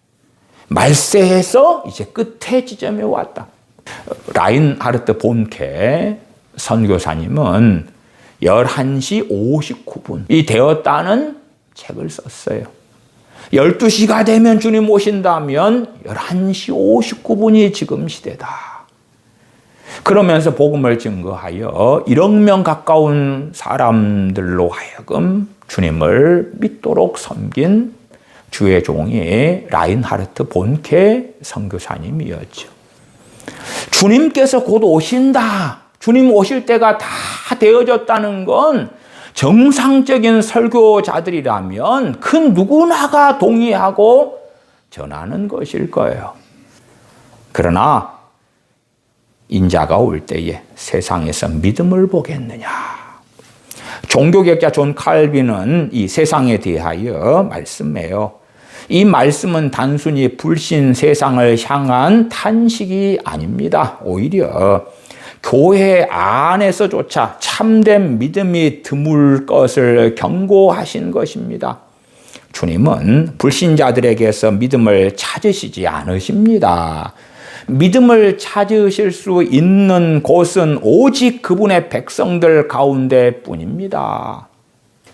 S1: 말세에서 이제 끝의 지점에 왔다. 라인하르트 본케 선교사님은 11시 59분이 되었다는 책을 썼어요. 12시가 되면 주님 오신다면 11시 59분이 지금 시대다. 그러면서 복음을 증거하여 1억 명 가까운 사람들로 하여금 주님을 믿도록 섬긴 주의 종이 라인하르트 본케 선교사님이었죠. 주님께서 곧 오신다. 주님 오실 때가 다 되어졌다는 건 정상적인 설교자들이라면 그 누구나가 동의하고 전하는 것일 거예요. 그러나 인자가 올 때에 세상에서 믿음을 보겠느냐. 종교개혁자 존 칼빈은 이 세상에 대하여 말씀해요. 이 말씀은 단순히 불신 세상을 향한 탄식이 아닙니다. 오히려 교회 안에서조차 참된 믿음이 드물 것을 경고하신 것입니다. 주님은 불신자들에게서 믿음을 찾으시지 않으십니다. 믿음을 찾으실 수 있는 곳은 오직 그분의 백성들 가운데 뿐입니다.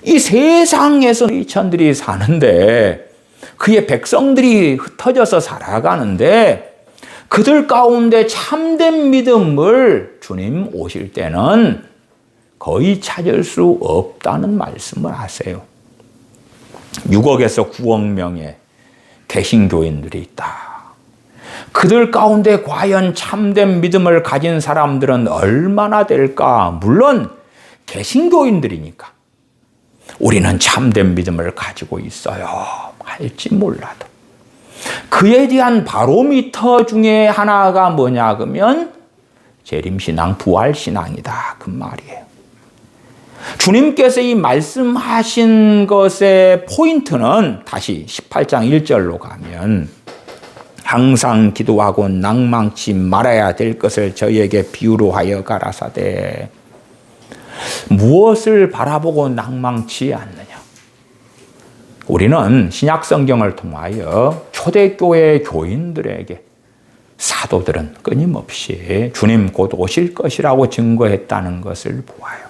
S1: 이 세상에서 이천들이 사는데 그의 백성들이 흩어져서 살아가는데 그들 가운데 참된 믿음을 주님 오실 때는 거의 찾을 수 없다는 말씀을 하세요. 6억에서 9억 명의 개신교인들이 있다. 그들 가운데 과연 참된 믿음을 가진 사람들은 얼마나 될까? 물론 개신교인들이니까 우리는 참된 믿음을 가지고 있어요 할지 몰라도 그에 대한 바로미터 중에 하나가 뭐냐 그러면 재림신앙, 부활신앙이다 그 말이에요. 주님께서 이 말씀하신 것의 포인트는 다시 18장 1절로 가면 항상 기도하고 낭망치 말아야 될 것을 저희에게 비유로 하여 가라사대. 무엇을 바라보고 낭망치 않느냐. 우리는 신약 성경을 통하여 초대교회 교인들에게 사도들은 끊임없이 주님 곧 오실 것이라고 증거했다는 것을 보아요.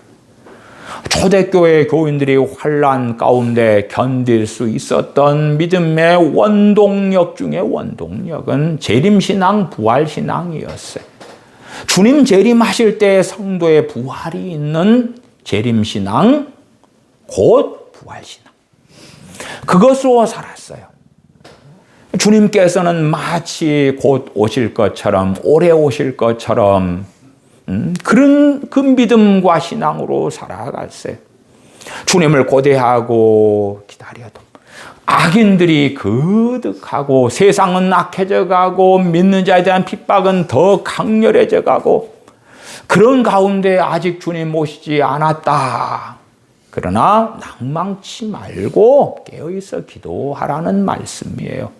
S1: 초대교회 교인들이 환난 가운데 견딜 수 있었던 믿음의 원동력 중에 원동력은 재림신앙, 부활신앙이었어요. 주님 재림하실 때 성도의 부활이 있는 재림신앙, 곧 부활신앙. 그것으로 살았어요. 주님께서는 마치 곧 오실 것처럼, 오래 오실 것처럼 그런 그 믿음과 신앙으로 살아갔어요. 주님을 고대하고 기다려도 악인들이 거득하고 세상은 악해져 가고 믿는 자에 대한 핍박은 더 강렬해져 가고 그런 가운데 아직 주님 오시지 않았다. 그러나 낭망치 말고 깨어있어 기도하라는 말씀이에요.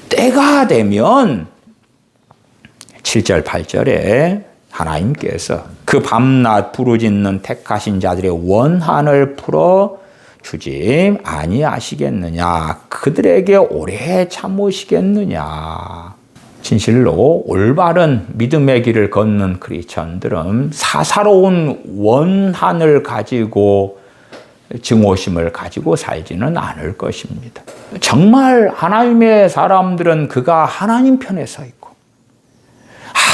S1: 때가 되면 7절 8절에 하나님께서 그 밤낮 부르짖는 택하신 자들의 원한을 풀어 주지 아니하시겠느냐. 그들에게 오래 참으시겠느냐. 진실로 올바른 믿음의 길을 걷는 크리스천들은 사사로운 원한을 가지고 증오심을 가지고 살지는 않을 것입니다. 정말 하나님의 사람들은 그가 하나님 편에 서 있고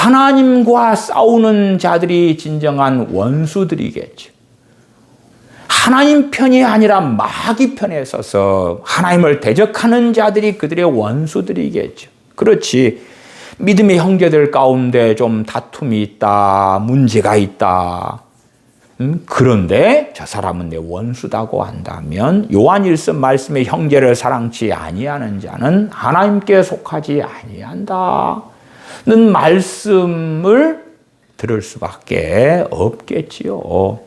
S1: 하나님과 싸우는 자들이 진정한 원수들이겠죠. 하나님 편이 아니라 마귀 편에 서서 하나님을 대적하는 자들이 그들의 원수들이겠죠. 그렇지. 믿음의 형제들 가운데 좀 다툼이 있다, 문제가 있다. 그런데 저 사람은 내 원수다고 한다면 요한일서 말씀에 형제를 사랑치 아니하는 자는 하나님께 속하지 아니한다. 는 말씀을 들을 수밖에 없겠지요.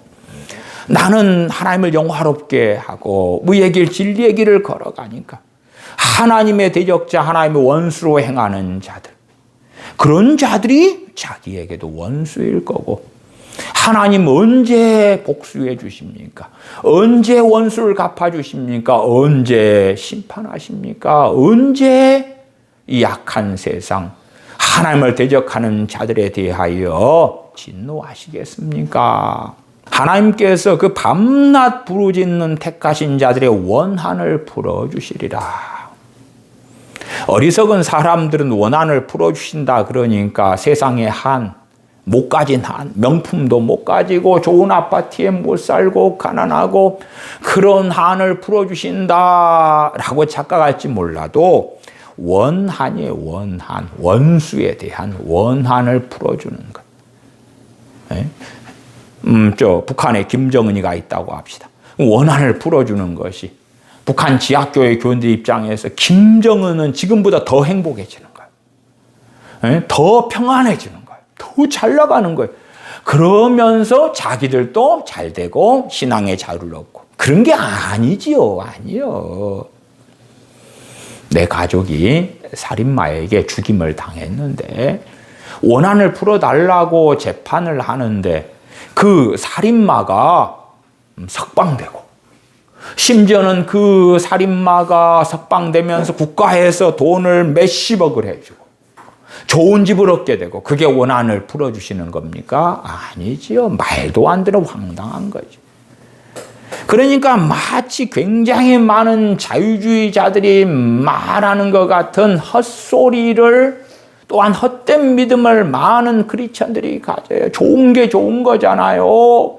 S1: 나는 하나님을 영화롭게 하고 의의 길, 진리의 길을 걸어가니까 하나님의 대적자, 하나님의 원수로 행하는 자들, 그런 자들이 자기에게도 원수일 거고 하나님 언제 복수해 주십니까? 언제 원수를 갚아주십니까? 언제 심판하십니까? 언제 이 약한 세상 하나님을 대적하는 자들에 대하여 진노하시겠습니까? 하나님께서 그 밤낮 부르짖는 택하신 자들의 원한을 풀어주시리라. 어리석은 사람들은 원한을 풀어주신다 그러니까 세상의 한, 못 가진 한, 명품도 못 가지고 좋은 아파트에 못 살고 가난하고 그런 한을 풀어주신다라고 착각할지 몰라도 원한의 원한, 원수에 대한 원한을 풀어주는 것. 북한에 김정은이가 있다고 합시다. 원한을 풀어주는 것이 북한 지하교회 교인들 입장에서 김정은은 지금보다 더 행복해지는 거예요. 더 평안해지는 거예요. 더 잘 나가는 거예요. 그러면서 자기들도 잘 되고 신앙의 자유를 얻고. 그런 게 아니지요. 아니요. 내 가족이 살인마에게 죽임을 당했는데 원한을 풀어달라고 재판을 하는데 그 살인마가 석방되고 심지어는 그 살인마가 석방되면서 국가에서 돈을 몇십억을 해주고 좋은 집을 얻게 되고 그게 원한을 풀어주시는 겁니까? 아니지요. 말도 안 되는 황당한 거죠. 그러니까 마치 굉장히 많은 자유주의자들이 말하는 것 같은 헛소리를 또한 헛된 믿음을 많은 크리스천들이 가져요. 좋은 게 좋은 거잖아요.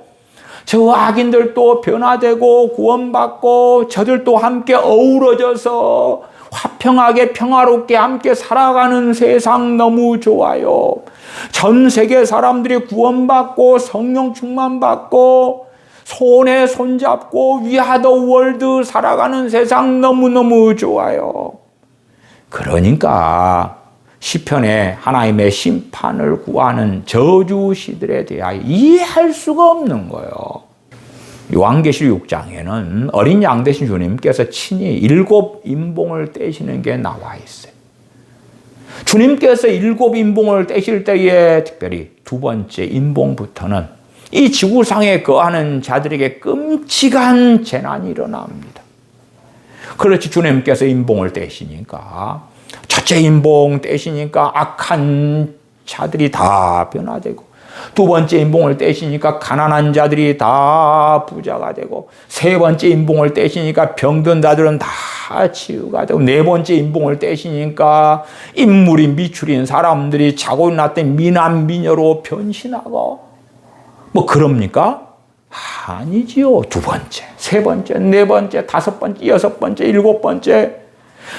S1: 저 악인들도 변화되고 구원받고 저들도 함께 어우러져서 화평하게 평화롭게 함께 살아가는 세상 너무 좋아요. 전 세계 사람들이 구원받고 성령 충만받고 손에 손잡고 위하더 월드 살아가는 세상 너무너무 좋아요. 그러니까 시편에 하나님의 심판을 구하는 저주시들에 대하여 이해할 수가 없는 거예요. 요한계시록 6장에는 어린 양 되신 주님께서 친히 7 인봉을 떼시는 게 나와 있어요. 주님께서 7 인봉을 떼실 때에 특별히 두 번째 인봉부터는 이 지구상에 거하는 자들에게 끔찍한 재난이 일어납니다. 그렇지 주님께서 인봉을 떼시니까 첫째 인봉 떼시니까 악한 자들이 다 변화되고 두 번째 인봉을 떼시니까 가난한 자들이 다 부자가 되고 세 번째 인봉을 떼시니까 병든 자들은 다 치유가 되고 네 번째 인봉을 떼시니까 인물이 미출인 사람들이 자고 났던 미남 미녀로 변신하고 뭐 그럽니까? 아니지요. 두 번째, 세 번째, 네 번째, 다섯 번째, 여섯 번째, 일곱 번째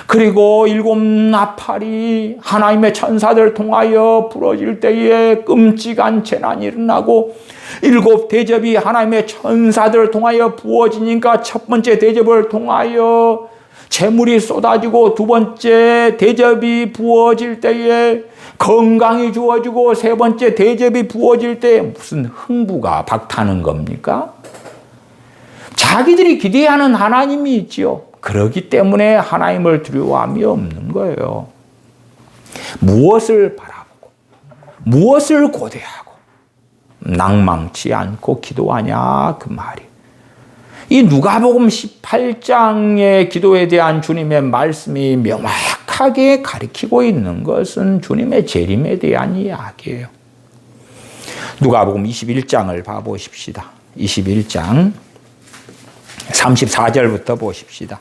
S1: 그리고 7 나팔이 하나님의 천사들 통하여 부러질 때에 끔찍한 재난이 일어나고 7 대접이 하나님의 천사들 통하여 부어지니까 첫 번째 대접을 통하여 재물이 쏟아지고 두 번째 대접이 부어질 때에 건강이 주어지고 세 번째 대접이 부어질 때 무슨 흥부가 박타는 겁니까? 자기들이 기대하는 하나님이 있지요. 그렇기 때문에 하나님을 두려워함이 없는 거예요. 무엇을 바라보고 무엇을 고대하고 낭망치 않고 기도하냐 그 말이. 이 누가복음 18장의 기도에 대한 주님의 말씀이 명확하게 가리키고 있는 것은 주님의 재림에 대한 이야기예요. 누가복음 21장을 봐보십시다. 21장 34절부터 보십시다.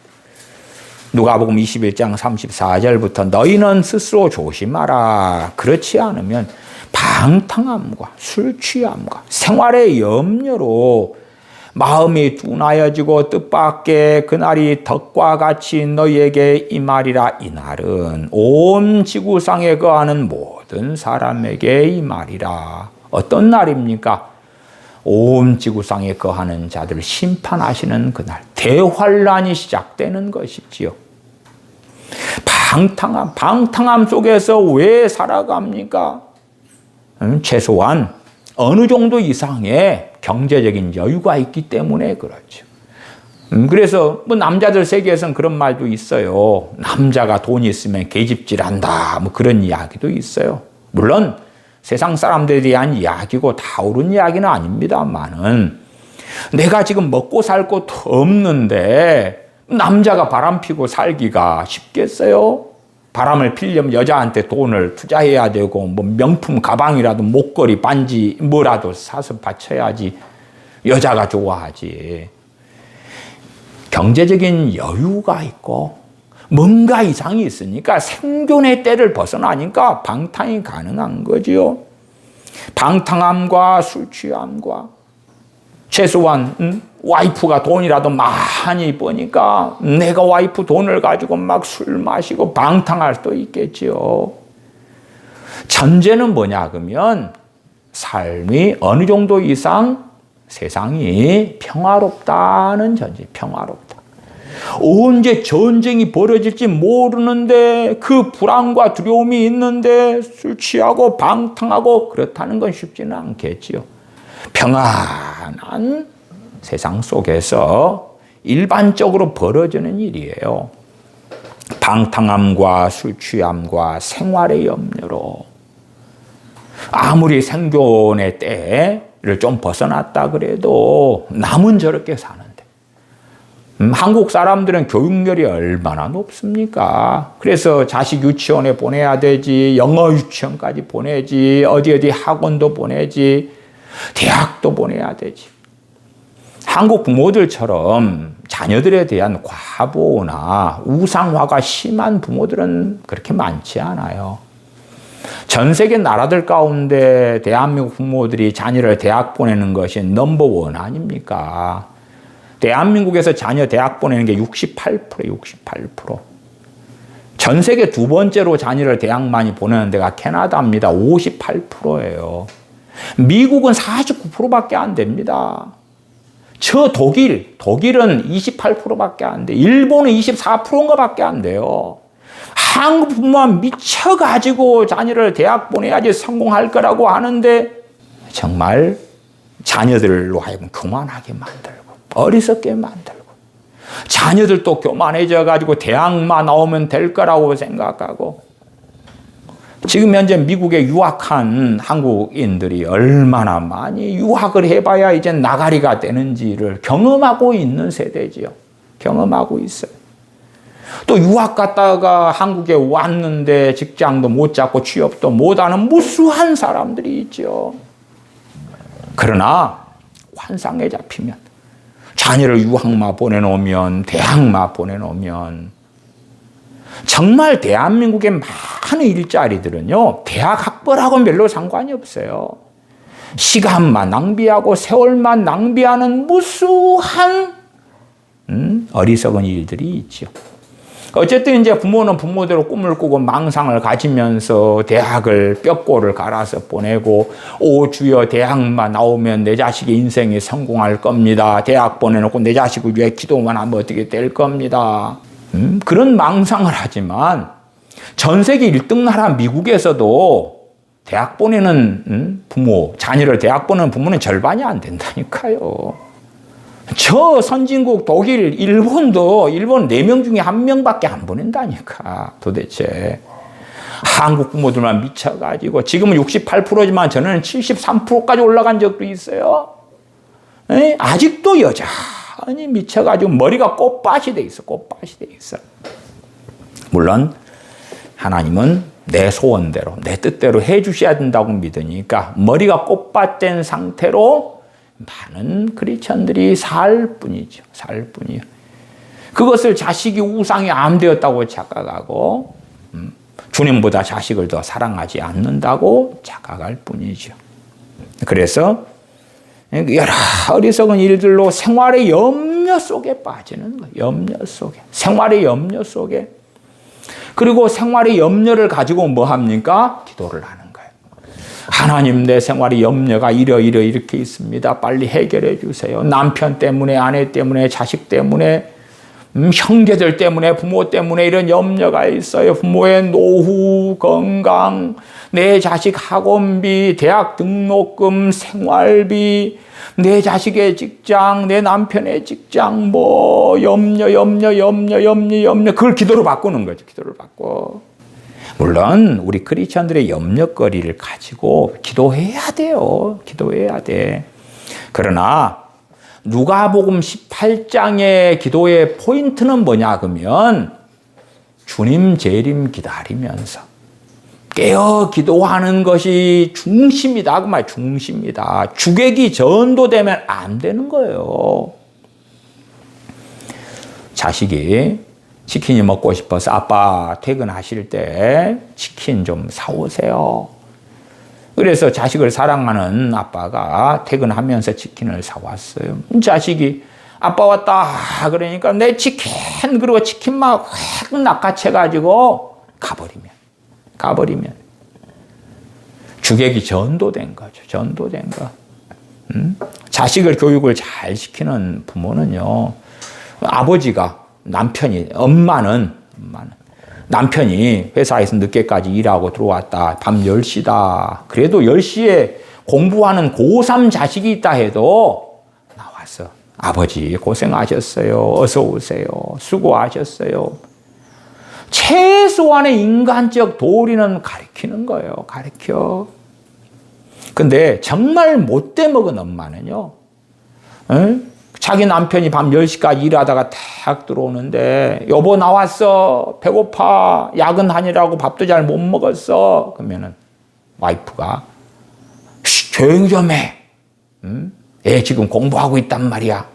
S1: 누가복음 21장 34절부터 너희는 스스로 조심하라. 그렇지 않으면 방탕함과 술 취함과 생활의 염려로 마음이 둔하여지고 뜻밖의 그날이 덕과 같이 너희에게 임하리라. 이날은 온 지구상에 거하는 모든 사람에게 임하리라. 어떤 날입니까? 온 지구상에 거하는 자들을 심판하시는 그날 대환란이 시작되는 것이지요. 방탕함 속에서 왜 살아갑니까? 최소한 어느 정도 이상의 경제적인 여유가 있기 때문에 그렇죠. 그래서 뭐 남자들 세계에서는 그런 말도 있어요. 남자가 돈이 있으면 계집질한다. 뭐 그런 이야기도 있어요. 물론 세상 사람들에 대한 이야기고 다 옳은 이야기는 아닙니다만은 내가 지금 먹고 살 것도 없는데 남자가 바람 피고 살기가 쉽겠어요? 바람을 피려면 여자한테 돈을 투자해야 되고 뭐 명품 가방이라도 목걸이 반지 뭐라도 사서 바쳐야지 여자가 좋아하지. 경제적인 여유가 있고 뭔가 이상이 있으니까 생존의 때를 벗어나니까 방탕이 가능한 거지요. 방탕함과 술 취함과 최소한 와이프가 돈이라도 많이 버니까 내가 와이프 돈을 가지고 막 술 마시고 방탕할 수도 있겠지요. 전제는 뭐냐 그러면 삶이 어느 정도 이상 세상이 평화롭다는 전제. 평화롭다. 언제 전쟁이 벌어질지 모르는데 그 불안과 두려움이 있는데 술 취하고 방탕하고 그렇다는 건 쉽지는 않겠지요. 평안한 세상 속에서 일반적으로 벌어지는 일이에요. 방탕함과 술 취함과 생활의 염려로 아무리 생존의 때를 좀 벗어났다 그래도 남은 저렇게 사는데 한국 사람들은 교육열이 얼마나 높습니까? 그래서 자식 유치원에 보내야 되지, 영어 유치원까지 보내지, 어디 학원도 보내지, 대학도 보내야 되지. 한국 부모들처럼 자녀들에 대한 과보나 우상화가 심한 부모들은 그렇게 많지 않아요. 전 세계 나라들 가운데 대한민국 부모들이 자녀를 대학 보내는 것이 넘버원 아닙니까? 대한민국에서 자녀 대학 보내는 게 68%예요, 68%. 전 세계 두 번째로 자녀를 대학 많이 보내는 데가 캐나다입니다. 58%예요. 미국은 49%밖에 안 됩니다. 저 독일은 28%밖에 안 돼. 일본은 24%인가 밖에 안 돼요. 한국 부모만 미쳐가지고 자녀를 대학 보내야지 성공할 거라고 하는데 정말 자녀들로 하여금 교만하게 만들고 어리석게 만들고 자녀들도 교만해져가지고 대학만 나오면 될 거라고 생각하고 지금 현재 미국에 유학한 한국인들이 얼마나 많이 유학을 해봐야 이제 나가리가 되는지를 경험하고 있는 세대지요. 경험하고 있어요. 또 유학 갔다가 한국에 왔는데 직장도 못 잡고 취업도 못하는 무수한 사람들이 있죠. 그러나 환상에 잡히면 자녀를 유학만 보내놓으면 대학만 보내놓으면 정말 대한민국의 많은 일자리들은요 대학 학벌하고는 별로 상관이 없어요. 시간만 낭비하고 세월만 낭비하는 무수한 어리석은 일들이 있죠. 어쨌든 이제 부모는 부모대로 꿈을 꾸고 망상을 가지면서 대학을 뼈골을 갈아서 보내고 오 주여 대학만 나오면 내 자식의 인생이 성공할 겁니다. 대학 보내놓고 내 자식을 위해 기도만 하면 어떻게 될 겁니다. 그런 망상을 하지만 전 세계 1등 나라 미국에서도 대학 보내는 부모, 자녀를 대학 보내는 부모는 절반이 안 된다니까요. 저 선진국 독일, 일본 4명 중에 1명밖에 안 보낸다니까 도대체. 한국 부모들만 미쳐가지고 지금은 68%지만 저는 73%까지 올라간 적도 있어요. 에? 아직도 여전히 미쳐가지고 머리가 꽃밭이 돼 있어. 꽃밭이 돼 있어. 물론 하나님은 내 소원대로 내 뜻대로 해 주셔야 된다고 믿으니까 머리가 꽃밭된 상태로 많은 크리스천들이 살 뿐이죠. 살 뿐이요. 그것을 자식이 우상이 암되었다고 착각하고 주님보다 자식을 더 사랑하지 않는다고 착각할 뿐이죠. 그래서 여러 어리석은 일들로 생활의 염려 속에 빠지는 거예요. 염려 속에. 생활의 염려 속에. 그리고 생활의 염려를 가지고 뭐 합니까? 기도를 하는 거예요. 하나님 내 생활의 염려가 이렇게 있습니다. 빨리 해결해 주세요. 남편 때문에 아내 때문에 자식 때문에 형제들 때문에 부모 때문에 이런 염려가 있어요. 부모의 노후, 건강, 내 자식 학원비, 대학 등록금, 생활비, 내 자식의 직장, 내 남편의 직장, 염려. 그걸 기도로 바꾸는 거죠. 기도를 바꿔. 물론 우리 크리스천들의 염려거리를 가지고 기도해야 돼요. 기도해야 돼. 그러나 누가복음 18장의 기도의 포인트는 뭐냐 그러면 주님 재림 기다리면서 깨어 기도하는 것이 중심이다. 그 말 중심이다. 주객이 전도되면 안 되는 거예요. 자식이 치킨이 먹고 싶어서 아빠 퇴근하실 때 치킨 좀 사오세요. 그래서 자식을 사랑하는 아빠가 퇴근하면서 치킨을 사왔어요. 자식이 아빠 왔다 그러니까 내 치킨 그리고 치킨만 확 낚아채가지고 가버리면 주객이 전도된 거죠. 전도된 거. 자식을 교육을 잘 시키는 부모는요. 아버지가 엄마는 남편이 회사에서 늦게까지 일하고 들어왔다. 밤 10시다. 그래도 10시에 공부하는 고3 자식이 있다 해도 나와서 아버지 고생하셨어요. 어서 오세요. 수고하셨어요. 최소한의 인간적 도리는 가르치는 거예요. 가르쳐. 근데 정말 못돼 먹은 엄마는요. 자기 남편이 밤 10시까지 일하다가 탁 들어오는데 여보 나왔어. 배고파. 야근하느라고 밥도 잘 못 먹었어. 그러면은 와이프가 조용히 좀 해. 얘 지금 공부하고 있단 말이야.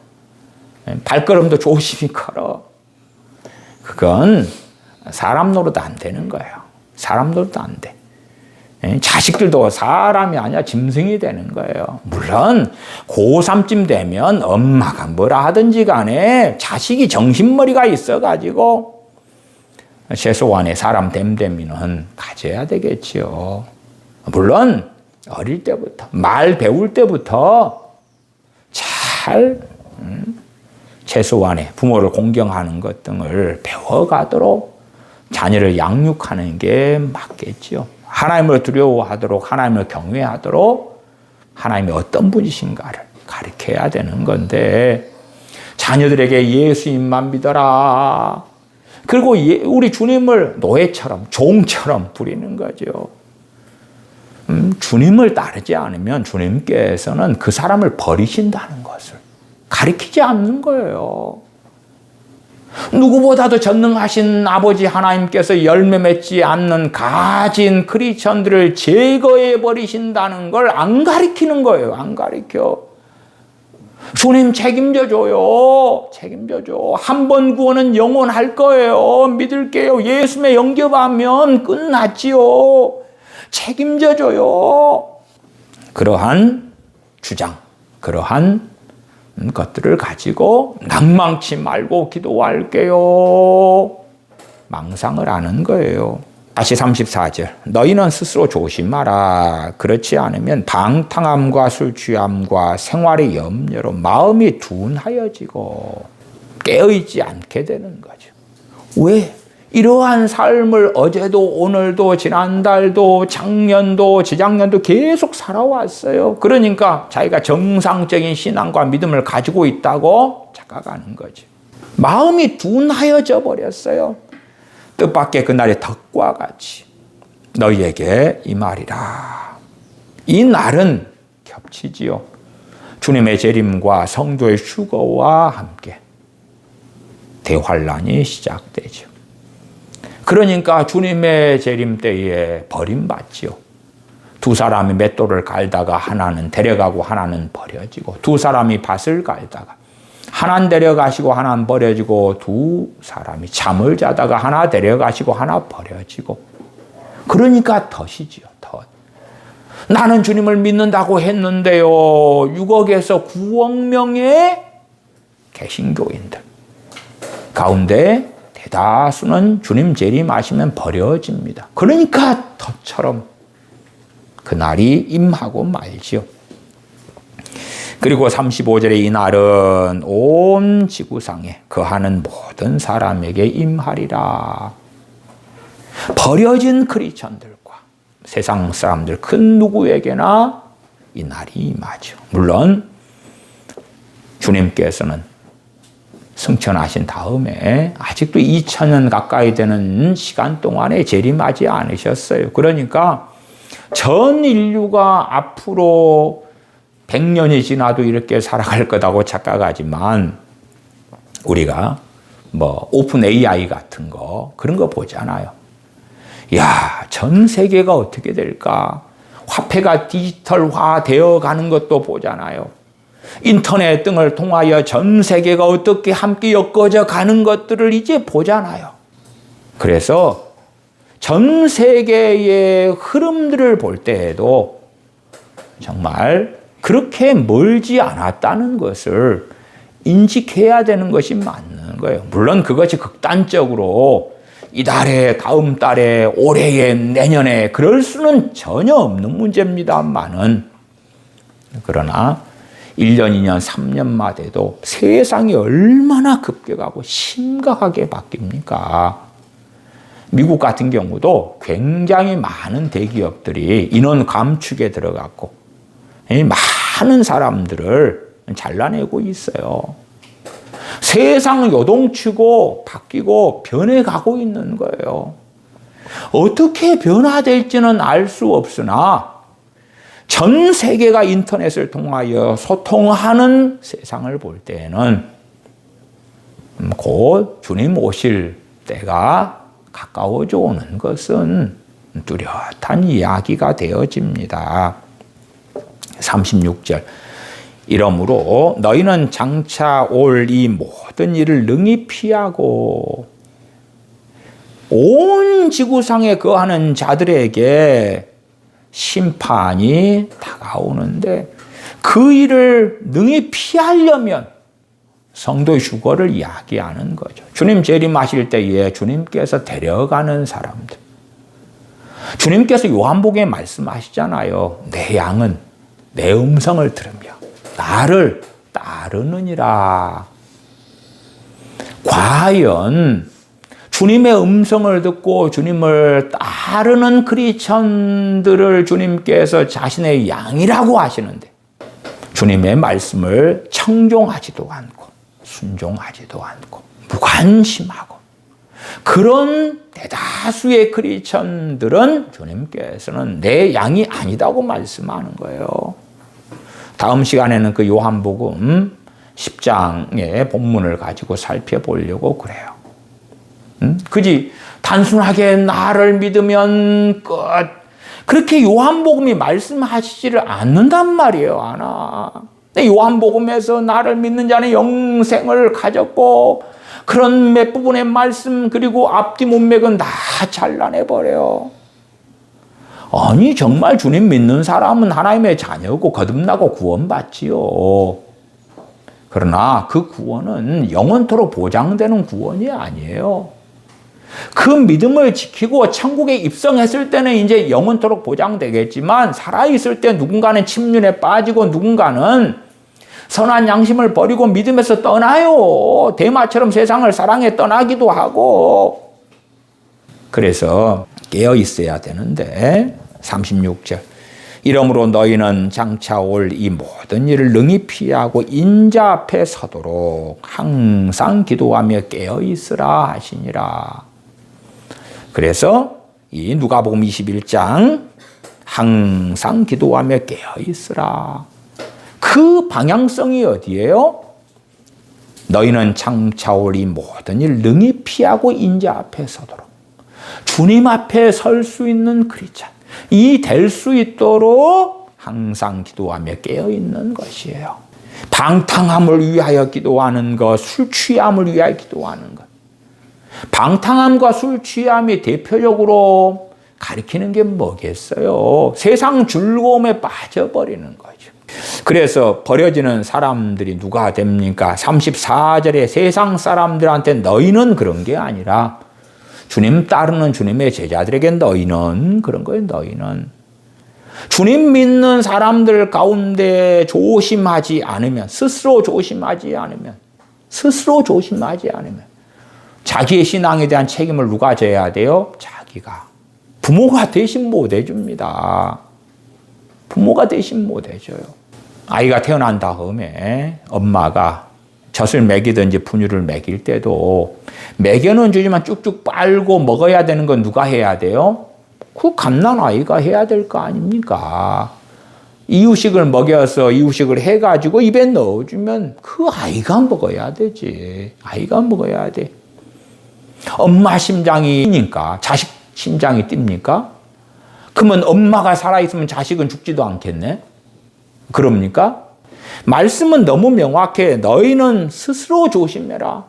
S1: 발걸음도 조심히 걸어. 그건 사람 노릇 안 되는 거예요. 사람 노릇 안 돼. 자식들도 사람이 아니라 짐승이 되는 거예요. 물론 고3쯤 되면 엄마가 뭐라 하든지 간에 자식이 정신머리가 있어가지고 최소한의 사람 됨됨이는 가져야 되겠지요. 물론 어릴 때부터 말 배울 때부터 잘 최소한의 부모를 공경하는 것 등을 배워가도록 자녀를 양육하는 게 맞겠지요. 하나님을 두려워하도록, 하나님을 경외하도록 하나님이 어떤 분이신가를 가르쳐야 되는 건데 자녀들에게 예수님만 믿어라. 그리고 우리 주님을 노예처럼 종처럼 부리는 거죠. 주님을 따르지 않으면 주님께서는 그 사람을 버리신다는 것을 가르치지 않는 거예요. 누구보다도 전능하신 아버지 하나님께서 열매 맺지 않는 가진 크리스천들을 제거해 버리신다는 걸 안 가르치는 거예요. 안 가르쳐. 주님 책임져줘요. 책임져줘. 한 번 구원은 영원할 거예요. 믿을게요. 예수님에 영접하면 끝났지요. 책임져줘요. 그러한 주장, 그러한 것들을 가지고 낭망치 말고 기도할게요. 망상을 하는 거예요. 다시 34절. 너희는 스스로 조심하라. 그렇지 않으면 방탕함과 술 취함과 생활의 염려로 마음이 둔하여지고 깨어있지 않게 되는 거죠. 왜? 이러한 삶을 어제도 오늘도 지난달도 작년도 재작년도 계속 살아왔어요. 그러니까 자기가 정상적인 신앙과 믿음을 가지고 있다고 착각하는 거죠. 마음이 둔하여져 버렸어요. 뜻밖의 그날의 덕과 같이 너희에게 이 말이라. 이 날은 겹치지요. 주님의 재림과 성도의 휴거와 함께 대환란이 시작되죠. 그러니까 주님의 재림 때에 버림받지요. 두 사람이 맷돌을 갈다가 하나는 데려가고 하나는 버려지고, 두 사람이 밭을 갈다가 하나는 데려가시고 하나는 버려지고, 두 사람이 잠을 자다가 하나 데려가시고 하나 버려지고. 그러니까 덫이지요. 덫. 나는 주님을 믿는다고 했는데요. 6억에서 9억 명의 개신교인들 가운데 대다수는 주님 재림하시면 버려집니다. 그러니까 덫처럼 그날이 임하고 말지요. 그리고 35절에 이 날은 온 지구상에 거하는 모든 사람에게 임하리라. 버려진 크리스천들과 세상 사람들 그 누구에게나 이 날이 임하죠. 물론 주님께서는 승천하신 다음에 아직도 2000년 가까이 되는 시간 동안에 재림하지 않으셨어요. 그러니까 전 인류가 앞으로 100년이 지나도 이렇게 살아갈 거라고 착각하지만 우리가 뭐 오픈 AI 같은 거 그런 거 보잖아요. 야, 전 세계가 어떻게 될까? 화폐가 디지털화 되어 가는 것도 보잖아요. 인터넷 등을 통하여 전 세계가 어떻게 함께 엮어져 가는 것들을 이제 보잖아요. 그래서 전 세계의 흐름들을 볼 때에도 정말 그렇게 멀지 않았다는 것을 인식해야 되는 것이 맞는 거예요. 물론 그것이 극단적으로 이달에, 다음 달에, 올해에, 내년에 그럴 수는 전혀 없는 문제입니다만은, 그러나 1년, 2년, 3년마다도 세상이 얼마나 급격하고 심각하게 바뀝니까? 미국 같은 경우도 굉장히 많은 대기업들이 인원 감축에 들어갔고 많은 사람들을 잘라내고 있어요. 세상은 요동치고 바뀌고 변해가고 있는 거예요. 어떻게 변화될지는 알 수 없으나 전 세계가 인터넷을 통하여 소통하는 세상을 볼 때에는 곧 주님 오실 때가 가까워져 오는 것은 뚜렷한 이야기가 되어집니다. 36절. 이러므로 너희는 장차 올 이 모든 일을 능히 피하고 온 지구상에 거하는 자들에게 심판이 다가오는데 그 일을 능히 피하려면 성도의 휴거를 이야기하는 거죠. 주님 재림하실 때에 주님께서 데려가는 사람들. 주님께서 요한복음에 말씀하시잖아요. 내 양은 내 음성을 들으며 나를 따르느니라. 과연 주님의 음성을 듣고 주님을 따르는 크리스천들을 주님께서 자신의 양이라고 하시는데 주님의 말씀을 청종하지도 않고 순종하지도 않고 무관심하고 그런 대다수의 크리스천들은 주님께서는 내 양이 아니다고 말씀하는 거예요. 다음 시간에는 그 요한복음 10장의 본문을 가지고 살펴보려고 그래요. 그지? 단순하게 나를 믿으면 끝. 그렇게 요한복음이 말씀하시지를 않는단 말이에요. 하나. 요한복음에서 나를 믿는 자는 영생을 가졌고 그런 몇 부분의 말씀 그리고 앞뒤 문맥은 다 잘라내버려요. 아니 정말 주님 믿는 사람은 하나님의 자녀고 거듭나고 구원받지요. 그러나 그 구원은 영원토록 보장되는 구원이 아니에요. 그 믿음을 지키고 천국에 입성했을 때는 이제 영원토록 보장되겠지만 살아있을 때 누군가는 침륜에 빠지고 누군가는 선한 양심을 버리고 믿음에서 떠나요. 대마처럼 세상을 사랑해 떠나기도 하고. 그래서 깨어 있어야 되는데 36절. 이러므로 너희는 장차 올 이 모든 일을 능히 피하고 인자 앞에 서도록 항상 기도하며 깨어 있으라 하시니라. 그래서 이 누가복음 21장 항상 기도하며 깨어 있으라. 그 방향성이 어디예요? 너희는 장차 올 이 모든 일 능히 피하고 인자 앞에 서도록. 주님 앞에 설 수 있는 크리스찬. 이 될 수 있도록 항상 기도하며 깨어 있는 것이에요. 방탕함을 위하여 기도하는 것, 술 취함을 위하여 기도하는 것. 방탕함과 술 취함이 대표적으로 가리키는 게 뭐겠어요? 세상 즐거움에 빠져버리는 거죠. 그래서 버려지는 사람들이 누가 됩니까? 34절에 세상 사람들한테 너희는 그런 게 아니라 주님 따르는 주님의 제자들에게 너희는 그런 거예요. 너희는 주님 믿는 사람들 가운데 조심하지 않으면 스스로 조심하지 않으면 자기의 신앙에 대한 책임을 누가 져야 돼요? 자기가. 부모가 대신 못 해줍니다. 부모가 대신 못 해줘요. 아이가 태어난 다음에 엄마가 젖을 먹이든지 분유를 먹일 때도 먹여는 주지만 쭉쭉 빨고 먹어야 되는 건 누가 해야 돼요? 그 갓난아이가 해야 될 거 아닙니까? 이유식을 먹여서 이유식을 해가지고 입에 넣어주면 그 아이가 먹어야 되지. 아이가 먹어야 돼. 엄마 심장이 뛰니까 자식 심장이 뜁니까? 그러면 엄마가 살아있으면 자식은 죽지도 않겠네? 그럽니까? 말씀은 너무 명확해. 너희는 스스로 조심해라.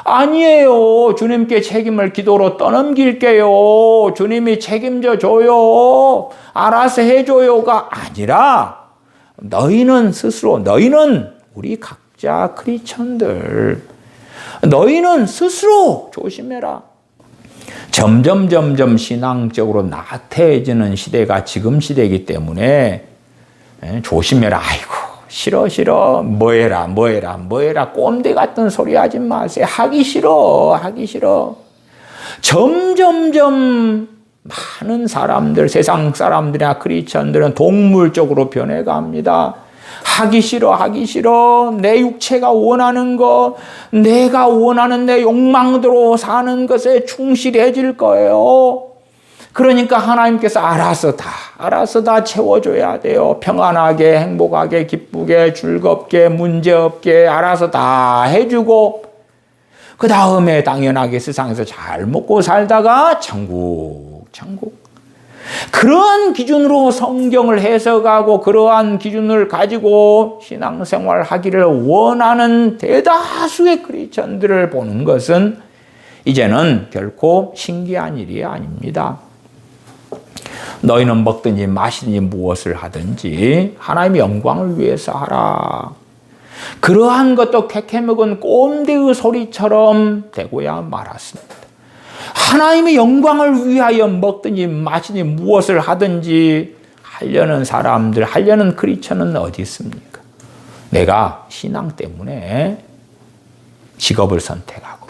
S1: 아니에요. 주님께 책임을 기도로 떠넘길게요. 주님이 책임져 줘요. 알아서 해줘요가 아니라 너희는 스스로, 너희는 우리 각자 크리스천들, 너희는 스스로 조심해라. 점점 신앙적으로 나태해지는 시대가 지금 시대이기 때문에 조심해라. 아이고 싫어, 싫어. 뭐해라, 뭐해라, 뭐해라. 꼰대 같은 소리 하지 마세요. 하기 싫어, 하기 싫어. 점점점 많은 사람들, 세상 사람들이나 크리스천들은 동물적으로 변해갑니다. 하기 싫어, 하기 싫어. 내 육체가 원하는 거, 내가 원하는 내 욕망대로 사는 것에 충실해질 거예요. 그러니까 하나님께서 알아서 다 채워줘야 돼요. 평안하게, 행복하게, 기쁘게, 즐겁게, 문제없게 알아서 다 해주고, 그 다음에 당연하게 세상에서 잘 먹고 살다가 천국. 그러한 기준으로 성경을 해석하고 그러한 기준을 가지고 신앙생활 하기를 원하는 대다수의 크리스천들을 보는 것은 이제는 결코 신기한 일이 아닙니다. 너희는 먹든지 마시든지 무엇을 하든지 하나님의 영광을 위해서 하라. 그러한 것도 캐캐 먹은 꼰대의 소리처럼 되고야 말았습니다. 하나님의 영광을 위하여 먹든지 마시든지 무엇을 하든지 하려는 사람들, 하려는 크리스천은 어디 있습니까? 내가 신앙 때문에 직업을 선택하고,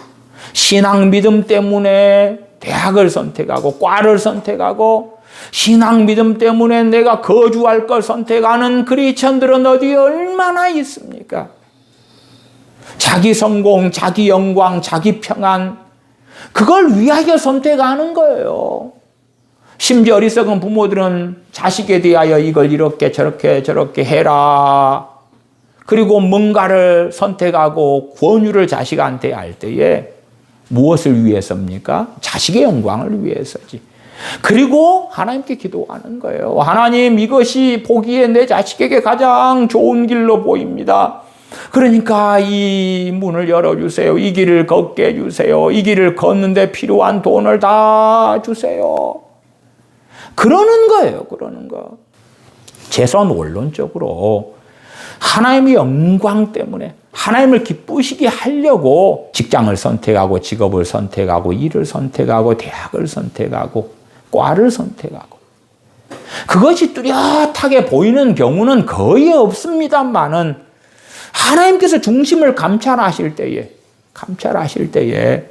S1: 신앙 믿음 때문에 대학을 선택하고, 과를 선택하고, 신앙 믿음 때문에 내가 거주할 걸 선택하는 크리스천들은 어디 얼마나 있습니까? 자기 성공, 자기 영광, 자기 평안, 그걸 위하여 선택하는 거예요. 심지어 어리석은 부모들은 자식에 대하여 이걸 이렇게 저렇게 해라. 그리고 뭔가를 선택하고 권유를 자식한테 할 때에 무엇을 위해서입니까? 자식의 영광을 위해서지. 그리고 하나님께 기도하는 거예요. 하나님, 이것이 보기에 내 자식에게 가장 좋은 길로 보입니다. 그러니까 이 문을 열어주세요. 이 길을 걷게 해주세요. 이 길을 걷는데 필요한 돈을 다 주세요. 그러는 거예요. 그러는 거. 최소한 원론적으로 하나님의 영광 때문에 하나님을 기쁘시게 하려고 직장을 선택하고 직업을 선택하고 일을 선택하고 대학을 선택하고 과를 선택하고, 그것이 뚜렷하게 보이는 경우는 거의 없습니다만은 하나님께서 중심을 감찰하실 때에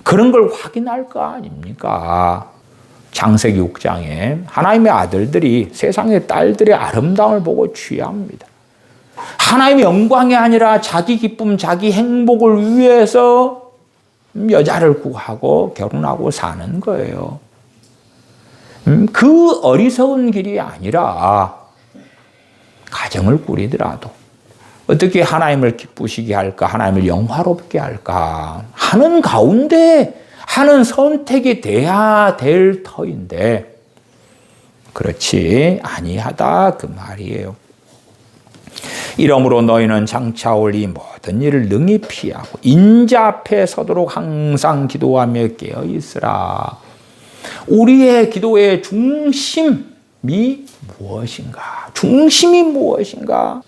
S1: 그런 걸 확인할 거 아닙니까? 창세기 6장에 하나님의 아들들이 세상의 딸들의 아름다움을 보고 취합니다. 하나님의 영광이 아니라 자기 기쁨, 자기 행복을 위해서 여자를 구하고 결혼하고 사는 거예요. 그 어리석은 길이 아니라 가정을 꾸리더라도 어떻게 하나님을 기쁘시게 할까, 하나님을 영화롭게 할까 하는 가운데 하는 선택이 돼야 될 터인데 그렇지 아니하다 그 말이에요. 이러므로 너희는 장차 올 이 모든 일을 능히 피하고 인자 앞에 서도록 항상 기도하며 깨어 있으라. 우리의 기도의 중심이 무엇인가? 중심이 무엇인가?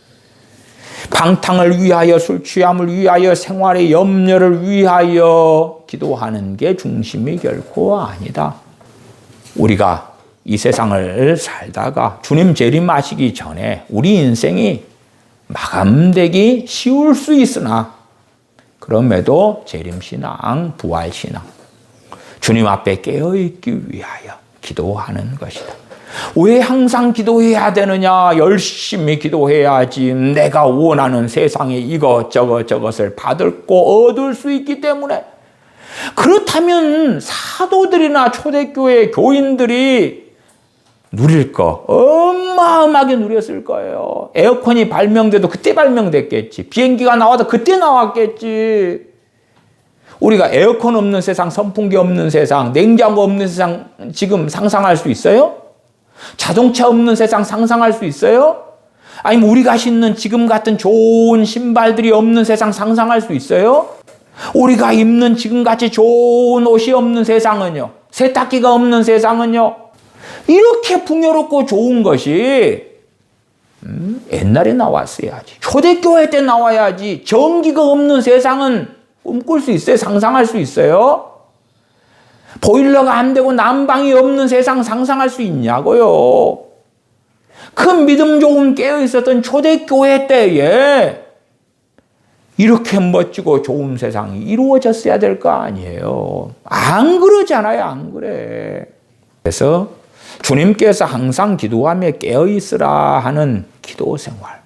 S1: 방탕을 위하여, 술 취함을 위하여, 생활의 염려를 위하여 기도하는 게 중심이 결코 아니다. 우리가 이 세상을 살다가 주님 재림하시기 전에 우리 인생이 마감되기 쉬울 수 있으나 그럼에도 재림신앙, 부활신앙, 주님 앞에 깨어있기 위하여 기도하는 것이다. 왜 항상 기도해야 되느냐? 열심히 기도해야지 내가 원하는 세상에 저것을 받고 얻을 수 있기 때문에. 그렇다면 사도들이나 초대교회 교인들이 누릴 거 어마어마하게 누렸을 거예요. 에어컨이 발명돼도 그때 발명됐겠지. 비행기가 나와도 그때 나왔겠지. 우리가 에어컨 없는 세상, 선풍기 없는 세상, 냉장고 없는 세상 지금 상상할 수 있어요? 자동차 없는 세상 상상할 수 있어요? 아니면 우리가 신는 지금 같은 좋은 신발들이 없는 세상 상상할 수 있어요? 우리가 입는 지금같이 좋은 옷이 없는 세상은요? 세탁기가 없는 세상은요? 이렇게 풍요롭고 좋은 것이 옛날에 나왔어야지. 초대교회 때 나와야지. 전기가 없는 세상은 꿈꿀 수 있어요? 상상할 수 있어요? 보일러가 안 되고 난방이 없는 세상 상상할 수 있냐고요? 그 믿음 조금 깨어있었던 초대교회 때에 이렇게 멋지고 좋은 세상이 이루어졌어야 될 거 아니에요. 안 그러잖아요. 안 그래. 그래서 주님께서 항상 기도하며 깨어있으라 하는 기도 생활.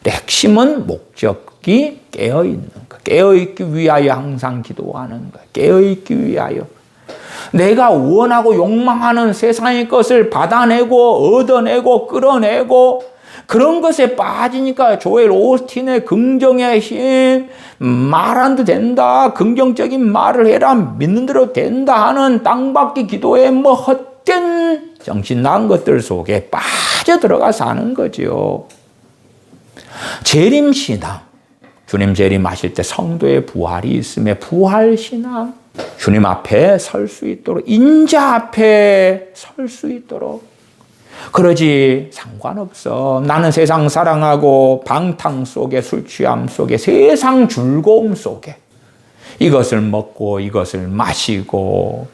S1: 핵심은 목적이 깨어있는 거. 깨어있기 위하여 항상 기도하는 거. 깨어있기 위하여. 내가 원하고 욕망하는 세상의 것을 받아내고 얻어내고 끌어내고 그런 것에 빠지니까 조엘 오스틴의 긍정의 힘, 말 안 돼도 된다, 긍정적인 말을 해라, 믿는 대로 된다 하는 땅받기 기도에 뭐 헛된 정신 나간 것들 속에 빠져 들어가 사는 거죠. 재림신앙, 주님 재림하실 때 성도의 부활이 있음에 부활신앙, 주님 앞에 설 수 있도록, 인자 앞에 설 수 있도록. 그러지 상관없어. 나는 세상 사랑하고 방탕 속에, 술 취함 속에, 세상 즐거움 속에 이것을 먹고 이것을 마시고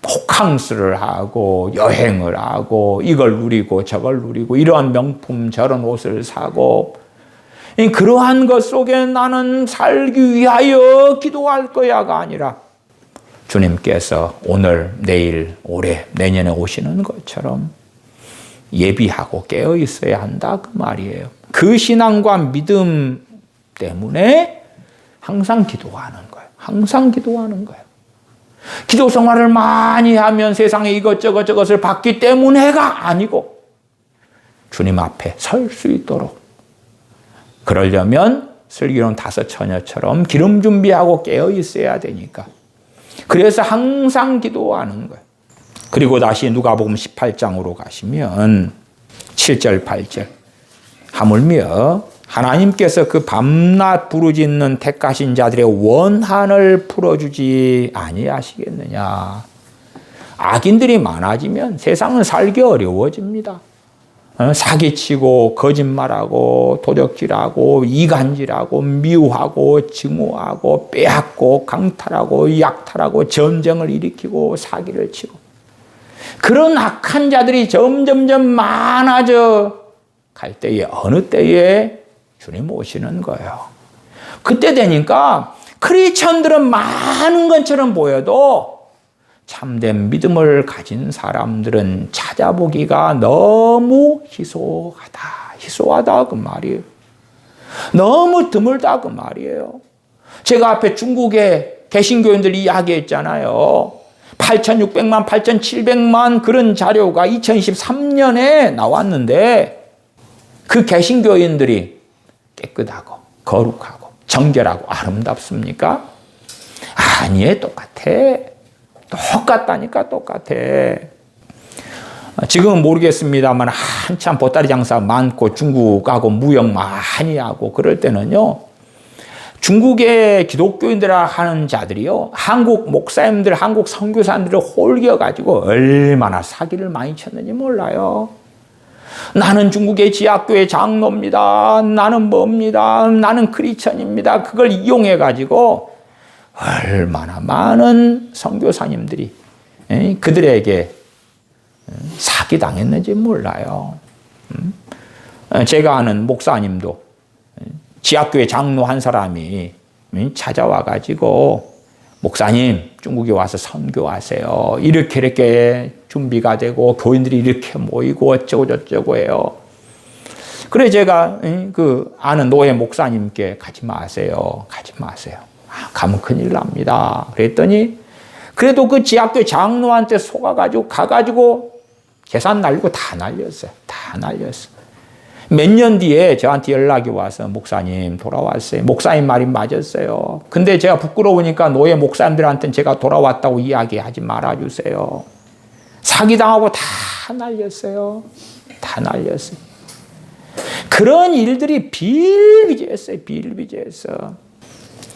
S1: 호캉스를 하고 여행을 하고 이걸 누리고 저걸 누리고 이러한 명품 저런 옷을 사고 그러한 것 속에 나는 살기 위하여 기도할 거야가 아니라 주님께서 오늘, 내일, 올해, 내년에 오시는 것처럼 예비하고 깨어 있어야 한다 그 말이에요. 그 신앙과 믿음 때문에 항상 기도하는 거예요. 항상 기도하는 거예요. 기도 생활을 많이 하면 세상에 이것저것 저것을 받기 때문에가 아니고 주님 앞에 설 수 있도록. 그러려면 슬기로운 다섯 처녀처럼 기름 준비하고 깨어 있어야 되니까. 그래서 항상 기도하는 거예요. 그리고 다시 누가복음 18장으로 가시면 7절 8절 하물며 하나님께서 그 밤낮 부르짖는 택하신 자들의 원한을 풀어주지 아니하시겠느냐. 악인들이 많아지면 세상은 살기 어려워집니다. 사기치고 거짓말하고 도적질하고 이간질하고 미워하고 증오하고 빼앗고 강탈하고 약탈하고 전쟁을 일으키고 사기를 치고 그런 악한 자들이 점점점 많아져 갈 때에 어느 때에 주님 오시는 거예요. 그때 되니까 크리스천들은 많은 것처럼 보여도 참된 믿음을 가진 사람들은 찾아보기가 너무 희소하다 그 말이에요. 너무 드물다 그 말이에요. 제가 앞에 중국의 개신교인들 이야기했잖아요. 8,600만, 8,700만 그런 자료가 2023년에 나왔는데 그 개신교인들이 깨끗하고 거룩하고 정결하고 아름답습니까? 아니에요. 똑같다니까 똑같아. 지금은 모르겠습니다만 한참 보따리 장사 많고 중국하고 무역 많이 하고 그럴 때는요. 중국의 기독교인들 하는 자들이요. 한국 목사님들, 한국 선교사님들을 홀겨가지고 얼마나 사기를 많이 쳤는지 몰라요. 나는 중국의 지하교회 장로입니다. 나는 뭡니다. 나는 크리스천입니다. 그걸 이용해가지고 얼마나 많은 선교사님들이 그들에게 사기당했는지 몰라요. 제가 아는 목사님도 지하교회 장로 한 사람이 찾아와가지고 목사님 중국에 와서 선교하세요. 이렇게 준비가 되고 교인들이 이렇게 모이고 어쩌고 저쩌고 해요. 그래 제가 그 아는 노예 목사님께 가지 마세요. 가면 큰일 납니다. 그랬더니 그래도 그 지하교회 장로한테 속아가지고 가가지고 계산 날리고 다 날렸어요. 몇 년 뒤에 저한테 연락이 와서 목사님 돌아왔어요. 목사님 말이 맞았어요. 근데 제가 부끄러우니까 노예 목사님들한테는 제가 돌아왔다고 이야기하지 말아주세요. 사기당하고 다 날렸어요. 그런 일들이 비일비재했어요.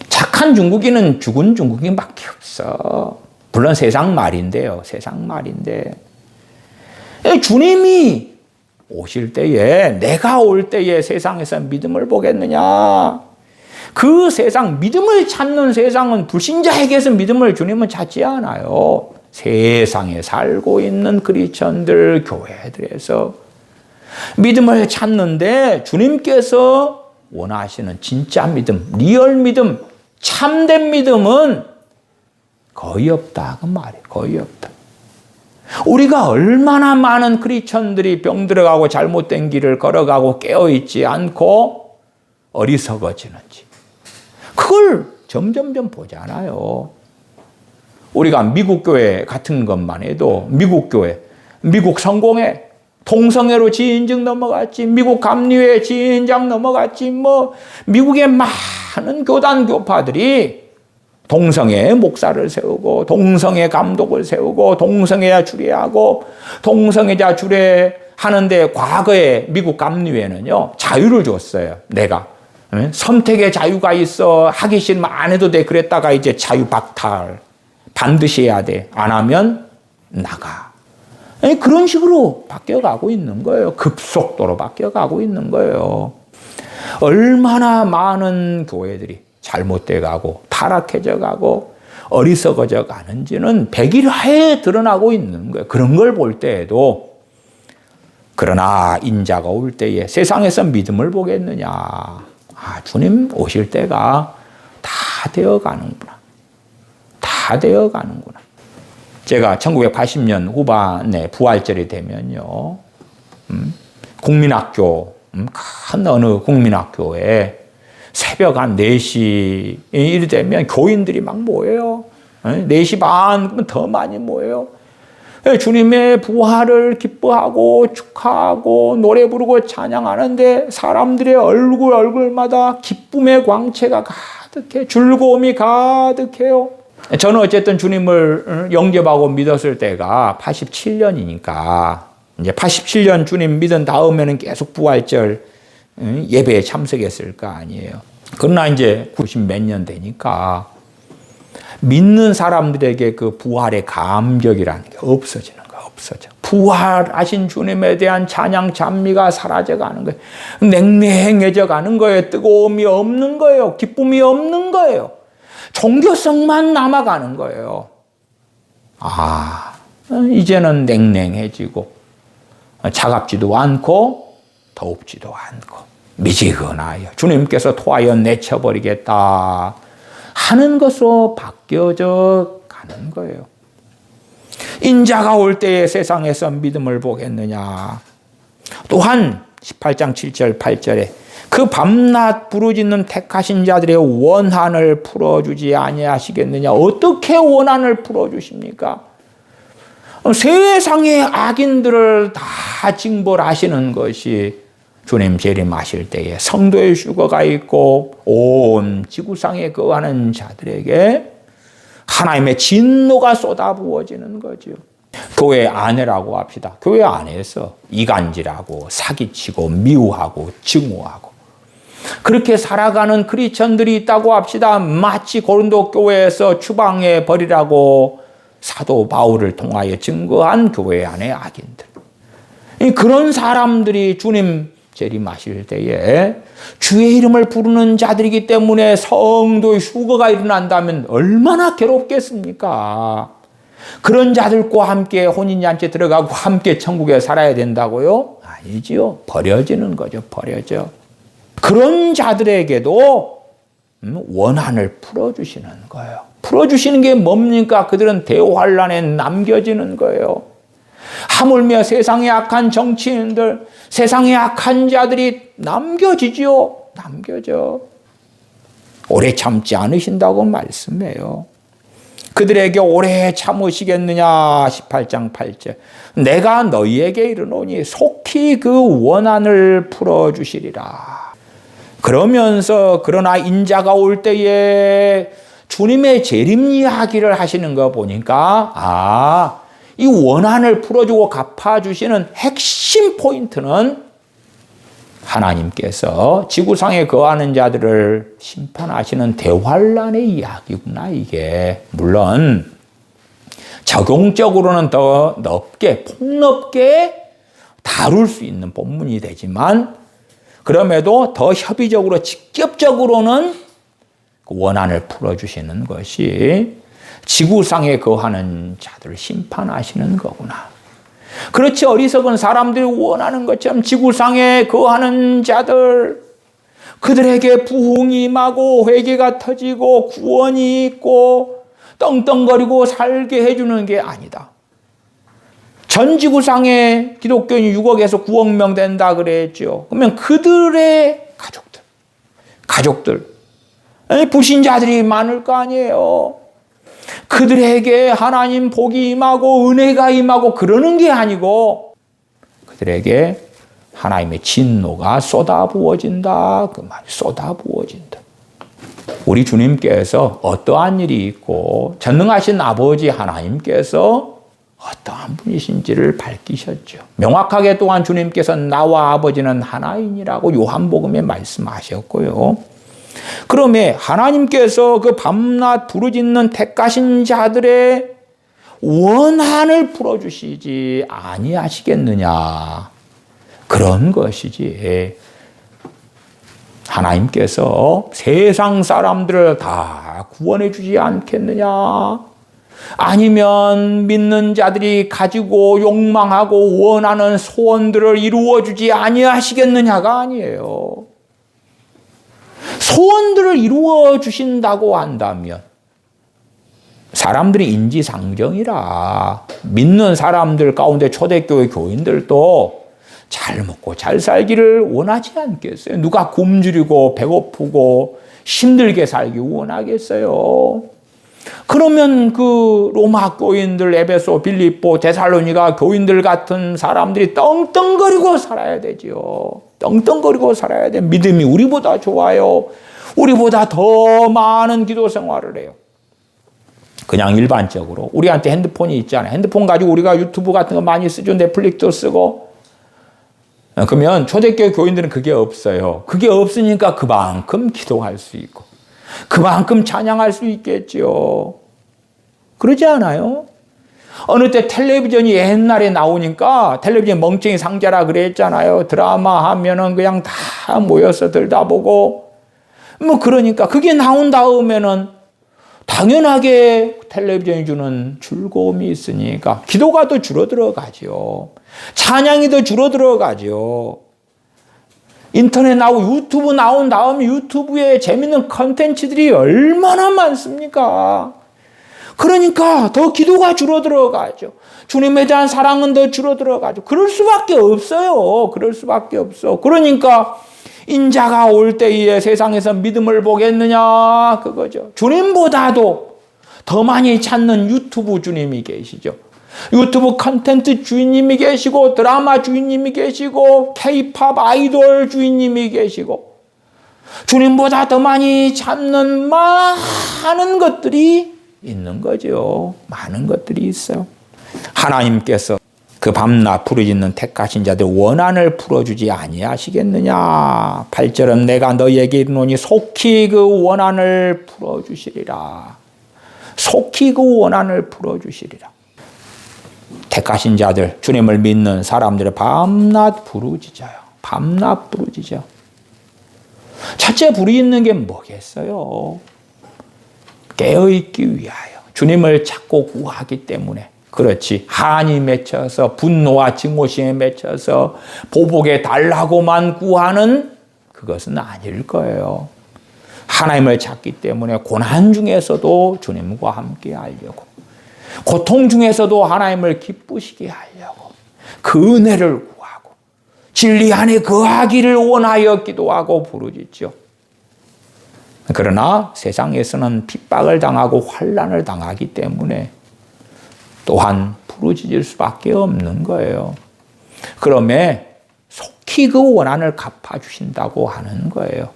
S1: 착한 중국인은 죽은 중국인밖에 없어. 물론 세상 말인데요. 주님이 오실 때에 내가 올 때에 세상에서 믿음을 보겠느냐. 그 세상 믿음을 찾는 세상은 불신자에게서 믿음을 주님은 찾지 않아요. 세상에 살고 있는 크리스천들 교회들에서 믿음을 찾는데 주님께서 원하시는 진짜 믿음, 리얼 믿음, 참된 믿음은 거의 없다. 그 말이에요. 거의 없다. 우리가 얼마나 많은 크리스천들이 병들어가고 잘못된 길을 걸어가고 깨어있지 않고 어리석어지는지. 그걸 점점점 보잖아요. 우리가 미국 교회 같은 것만 해도 미국 교회, 미국 성공회, 동성애로 지인증 넘어갔지, 미국 감리회 지인장 넘어갔지, 미국의 많은 교단 교파들이 동성애 목사를 세우고, 동성애 감독을 세우고, 동성애자 주례하고, 동성애자 주례하는데 과거에 미국 감리회는요, 자유를 줬어요. 내가. 선택의 자유가 있어. 하기 싫으면 안 해도 돼. 그랬다가 이제 자유 박탈. 반드시 해야 돼. 안 하면 나가. 그런 식으로 바뀌어가고 있는 거예요. 급속도로 바뀌어가고 있는 거예요. 얼마나 많은 교회들이 잘못돼 가고 타락해져 가고 어리석어져 가는지는 백일하에 드러나고 있는 거예요. 그런 걸 볼 때에도 그러나 인자가 올 때에 세상에서 믿음을 보겠느냐. 주님 오실 때가 다 되어 가는구나. 다 되어 가는구나. 제가 1980년 후반에 부활절이 되면요. 국민학교, 큰 어느 국민학교에 새벽 한 4시 일이 되면 교인들이 막 모여요. 4시 반 더 많이 모여요. 주님의 부활을 기뻐하고 축하하고 노래 부르고 찬양하는데 사람들의 얼굴마다 기쁨의 광채가 가득해. 즐거움이 가득해요. 저는 어쨌든 주님을 영접하고 믿었을 때가 87년이니까 이제 87년 주님 믿은 다음에는 계속 부활절 예배에 참석했을 거 아니에요. 그러나 이제 90 몇 년 되니까 믿는 사람들에게 그 부활의 감격이라는 게 없어지는 거야. 없어져. 부활하신 주님에 대한 찬양 찬미가 사라져 가는 거예요. 냉랭해져 가는 거예요. 뜨거움이 없는 거예요. 기쁨이 없는 거예요. 종교성만 남아가는 거예요. 이제는 냉랭해지고 차갑지도 않고 더웁지도 않고 미지근하여 주님께서 토하여 내쳐버리겠다 하는 것으로 바뀌어져 가는 거예요. 인자가 올 때에 세상에서 믿음을 보겠느냐. 또한 18장 7절 8절에 그 밤낮 부르짖는 택하신 자들의 원한을 풀어주지 아니하시겠느냐. 어떻게 원한을 풀어주십니까? 세상의 악인들을 다 징벌하시는 것이 주님 재림하실 때에 성도의 휴거가 있고 온 지구상에 거하는 자들에게 하나님의 진노가 쏟아부어지는 거죠. 교회 안에라고 합시다. 교회 안에서 이간질하고 사기치고 미워하고 증오하고 그렇게 살아가는 크리스천들이 있다고 합시다. 마치 고린도 교회에서 추방해 버리라고 사도 바울을 통하여 증거한 교회 안의 악인들. 그런 사람들이 주님 재림하실 때에 주의 이름을 부르는 자들이기 때문에 성도의 휴거가 일어난다면 얼마나 괴롭겠습니까? 그런 자들과 함께 혼인잔치에 들어가고 함께 천국에 살아야 된다고요? 아니지요. 버려지는 거죠. 버려져. 그런 자들에게도 원한을 풀어주시는 거예요. 풀어주시는 게 뭡니까? 그들은 대환란에 남겨지는 거예요. 하물며 세상에 악한 정치인들, 세상에 악한 자들이 남겨지지요. 남겨져. 오래 참지 않으신다고 말씀해요. 그들에게 오래 참으시겠느냐 18장 8절 내가 너희에게 이르노니 속히 그 원한을 풀어주시리라. 그러면서 그러나 인자가 올 때에 주님의 재림 이야기를 하시는 거 보니까 이 원한을 풀어주고 갚아주시는 핵심 포인트는 하나님께서 지구상에 거하는 자들을 심판하시는 대환란의 이야기구나 이게. 물론 적용적으로는 더 넓게 폭넓게 다룰 수 있는 본문이 되지만 그럼에도 더 협의적으로 직접적으로는 원한을 풀어주시는 것이 지구상에 거하는 자들을 심판하시는 거구나. 그렇지 어리석은 사람들이 원하는 것처럼 지구상에 거하는 자들, 그들에게 부흥이 임하고 회개가 터지고 구원이 있고 떵떵거리고 살게 해주는 게 아니다. 전 지구상에 기독교인이 6억에서 9억 명 된다 그랬죠. 그러면 그들의 가족들, 불신자들이 많을 거 아니에요. 그들에게 하나님 복이 임하고 은혜가 임하고 그러는 게 아니고 그들에게 하나님의 진노가 쏟아부어진다. 그 말이 쏟아부어진다. 우리 주님께서 어떠한 일이 있고 전능하신 아버지 하나님께서 어떠한 분이신지를 밝히셨죠. 명확하게 또한 주님께서 나와 아버지는 하나이니라고 요한복음에 말씀하셨고요. 그러면 하나님께서 그 밤낮 부르짖는 택하신 자들의 원한을 풀어주시지 아니하시겠느냐. 그런 것이지. 하나님께서 세상 사람들을 다 구원해 주지 않겠느냐. 아니면 믿는 자들이 가지고 욕망하고 원하는 소원들을 이루어 주지 아니하시겠느냐가 아니에요. 소원들을 이루어 주신다고 한다면 사람들이 인지상정이라 믿는 사람들 가운데 초대교회 교인들도 잘 먹고 잘 살기를 원하지 않겠어요? 누가 굶주리고 배고프고 힘들게 살기 원하겠어요? 그러면 그 로마 교인들, 에베소, 빌립보, 데살로니가 교인들 같은 사람들이 떵떵거리고 살아야 되죠. 떵떵거리고 살아야 돼. 믿음이 우리보다 좋아요. 우리보다 더 많은 기도 생활을 해요. 그냥 일반적으로 우리한테 핸드폰이 있잖아요. 핸드폰 가지고 우리가 유튜브 같은 거 많이 쓰죠. 넷플릭스도 쓰고. 그러면 초대교회 교인들은 그게 없어요. 그게 없으니까 그만큼 기도할 수 있고 그만큼 찬양할 수 있겠죠. 그러지 않아요? 어느 때 텔레비전이 옛날에 나오니까 텔레비전 멍청이 상자라 그랬잖아요. 드라마 하면은 그냥 다 모여서 들다보고 그러니까 그게 나온 다음에는 당연하게 텔레비전이 주는 즐거움이 있으니까 기도가 더 줄어들어가죠. 찬양이 더 줄어들어가죠. 인터넷 나오고 유튜브 나온 다음에 유튜브에 재밌는 컨텐츠들이 얼마나 많습니까? 그러니까 더 기도가 줄어들어가죠. 주님에 대한 사랑은 더 줄어들어가죠. 그럴 수밖에 없어요. 그럴 수밖에 없어. 그러니까 인자가 올 때에 세상에서 믿음을 보겠느냐 그거죠. 주님보다도 더 많이 찾는 유튜브 주님이 계시죠. 유튜브 컨텐츠 주인님이 계시고 드라마 주인님이 계시고 K-팝 아이돌 주인님이 계시고 주님보다 더 많이 찾는 많은 것들이 있는 거죠. 많은 것들이 있어요. 하나님께서 그 밤낮 부르짖는 택하신 자들 원한을 풀어주지 아니하시겠느냐. 8절은 내가 너희에게 이르노니 속히 그 원한을 풀어주시리라. 속히 그 원한을 풀어주시리라. 택하신 자들, 주님을 믿는 사람들을 밤낮 부르짖어요. 밤낮 부르짖어. 첫째 부르짖는 게 뭐겠어요? 깨어있기 위하여. 주님을 찾고 구하기 때문에. 그렇지. 한이 맺혀서 분노와 증오심에 맺혀서 보복에 달라고만 구하는 그것은 아닐 거예요. 하나님을 찾기 때문에 고난 중에서도 주님과 함께 하려고. 고통 중에서도 하나님을 기쁘시게 하려고 그 은혜를 구하고 진리 안에 거하기를 원하여 기도하고 부르짖죠. 그러나 세상에서는 핍박을 당하고 환난을 당하기 때문에 또한 부르짖을 수밖에 없는 거예요. 그러면 속히 그 원한을 갚아주신다고 하는 거예요.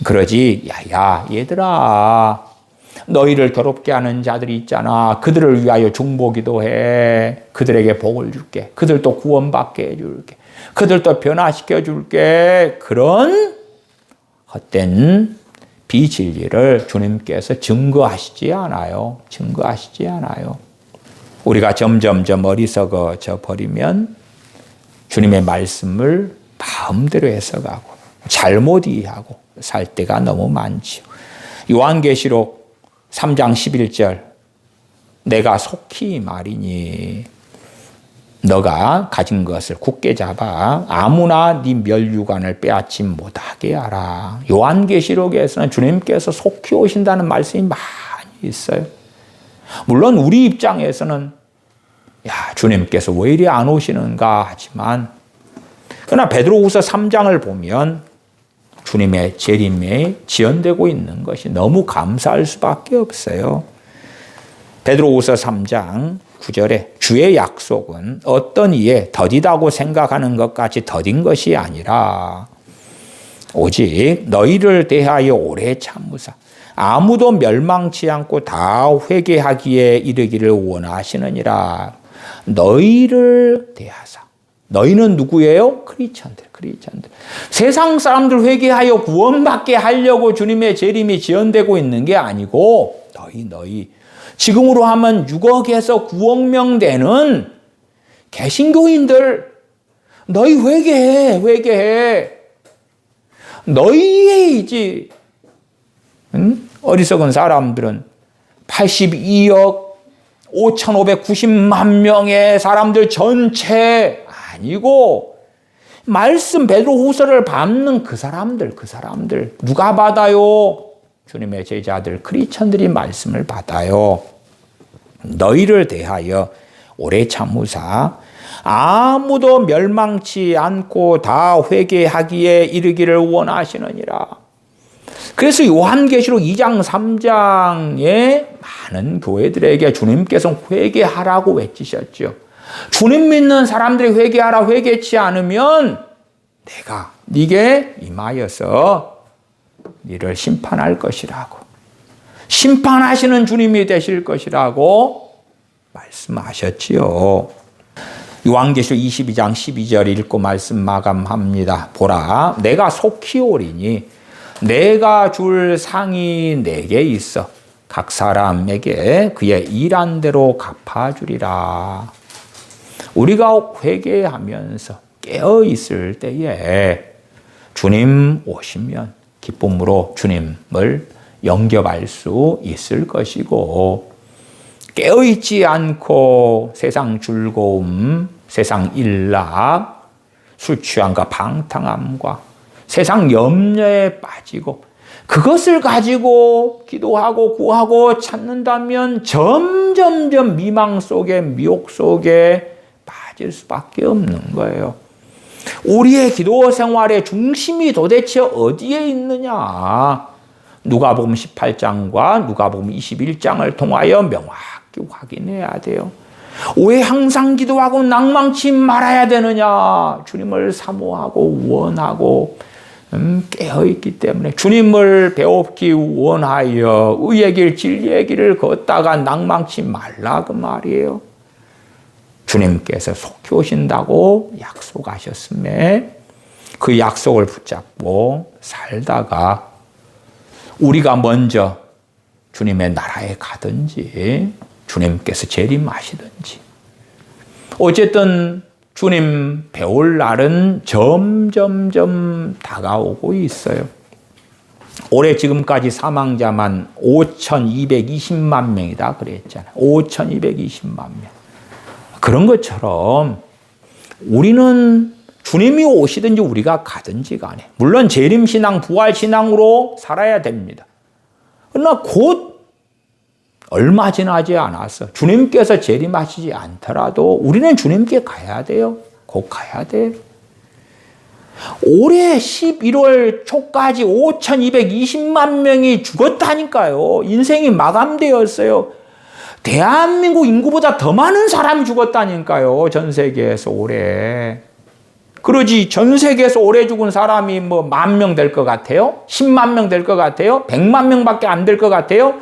S1: 그러지 야야 얘들아 너희를 괴롭게 하는 자들이 있잖아. 그들을 위하여 중보기도 해. 그들에게 복을 줄게. 그들도 구원받게 해줄게. 그들도 변화시켜 줄게. 그런 헛된 비진리를 주님께서 증거하시지 않아요. 증거하시지 않아요. 우리가 점점점 어리석어져 버리면 주님의 말씀을 마음대로 해석하고 잘못 이해하고 살 때가 너무 많지요. 요한계시록 3장 11절 내가 속히 말이니 너가 가진 것을 굳게 잡아 아무나 네 멸류관을 빼앗지 못하게 하라. 요한계시록에서는 주님께서 속히 오신다는 말씀이 많이 있어요. 물론 우리 입장에서는 주님께서 왜 이리 안 오시는가 하지만, 그러나 베드로후서 3장을 보면 주님의 재림이 지연되고 있는 것이 너무 감사할 수밖에 없어요. 베드로후서 3장 9절에 주의 약속은 어떤 이에 더디다고 생각하는 것까지 더딘 것이 아니라 오직 너희를 대하여 오래 참으사 아무도 멸망치 않고 다 회개하기에 이르기를 원하시느니라. 너희를 대하사. 너희는 누구예요? 크리스천들. 세상 사람들 회개하여 구원받게 하려고 주님의 재림이 지연되고 있는 게 아니고 너희. 지금으로 하면 6억에서 9억 명 되는 개신교인들, 너희 회개해. 너희이지. 어리석은 사람들은 82억 5,590만 명의 사람들 전체 아니고, 말씀 베드로후서를 밟는 그 사람들 누가 받아요? 주님의 제자들, 크리스천들이 말씀을 받아요. 너희를 대하여 오래 참으사 아무도 멸망치 않고 다 회개하기에 이르기를 원하시느니라. 그래서 요한계시록 2장 3장에 많은 교회들에게 주님께서 회개하라고 외치셨죠. 주님 믿는 사람들이 회개하라, 회개치 않으면 내가 네게 임하여서 너를 심판할 것이라고, 심판하시는 주님이 되실 것이라고 말씀하셨지요. 요한계시록 22장 12절 읽고 말씀 마감합니다. 보라, 내가 속히 오리니 내가 줄 상이 내게 있어 각 사람에게 그의 일한 대로 갚아주리라. 우리가 회개하면서 깨어 있을 때에 주님 오시면 기쁨으로 주님을 영접할 수 있을 것이고, 깨어있지 않고 세상 즐거움, 세상 일락, 술 취함과 방탕함과 세상 염려에 빠지고 그것을 가지고 기도하고 구하고 찾는다면 점점점 미망 속에, 미혹 속에 빠질 수밖에 없는 거예요. 우리의 기도 생활의 중심이 도대체 어디에 있느냐? 누가복음 18장과 누가복음 21장을 통하여 명확히 확인해야 돼요. 왜 항상 기도하고 낭망치 말아야 되느냐? 주님을 사모하고 원하고 깨어있기 때문에, 주님을 배웁기 원하여 의의 길, 진리의 길을 걷다가 낭망치 말라 그 말이에요. 주님께서 속히 오신다고 약속하셨음에 그 약속을 붙잡고 살다가 우리가 먼저 주님의 나라에 가든지 주님께서 재림하시든지, 어쨌든 주님 배울 날은 점점점 다가오고 있어요. 올해 지금까지 사망자만 5,220만 명이다 그랬잖아요. 5,220만 명. 그런 것처럼 우리는 주님이 오시든지 우리가 가든지 간에, 물론 재림신앙, 부활신앙으로 살아야 됩니다. 그러나 곧 얼마 지나지 않아서 주님께서 재림하시지 않더라도 우리는 주님께 가야 돼요. 곧 가야 돼요. 올해 11월 초까지 5,220만 명이 죽었다니까요. 인생이 마감되었어요. 대한민국 인구보다 더 많은 사람이 죽었다니까요. 전 세계에서 올해. 그러지 전 세계에서 올해 죽은 사람이 뭐 10,000명 될 것 같아요? 10만 명 될 것 같아요? 100만 명밖에 안 될 것 같아요?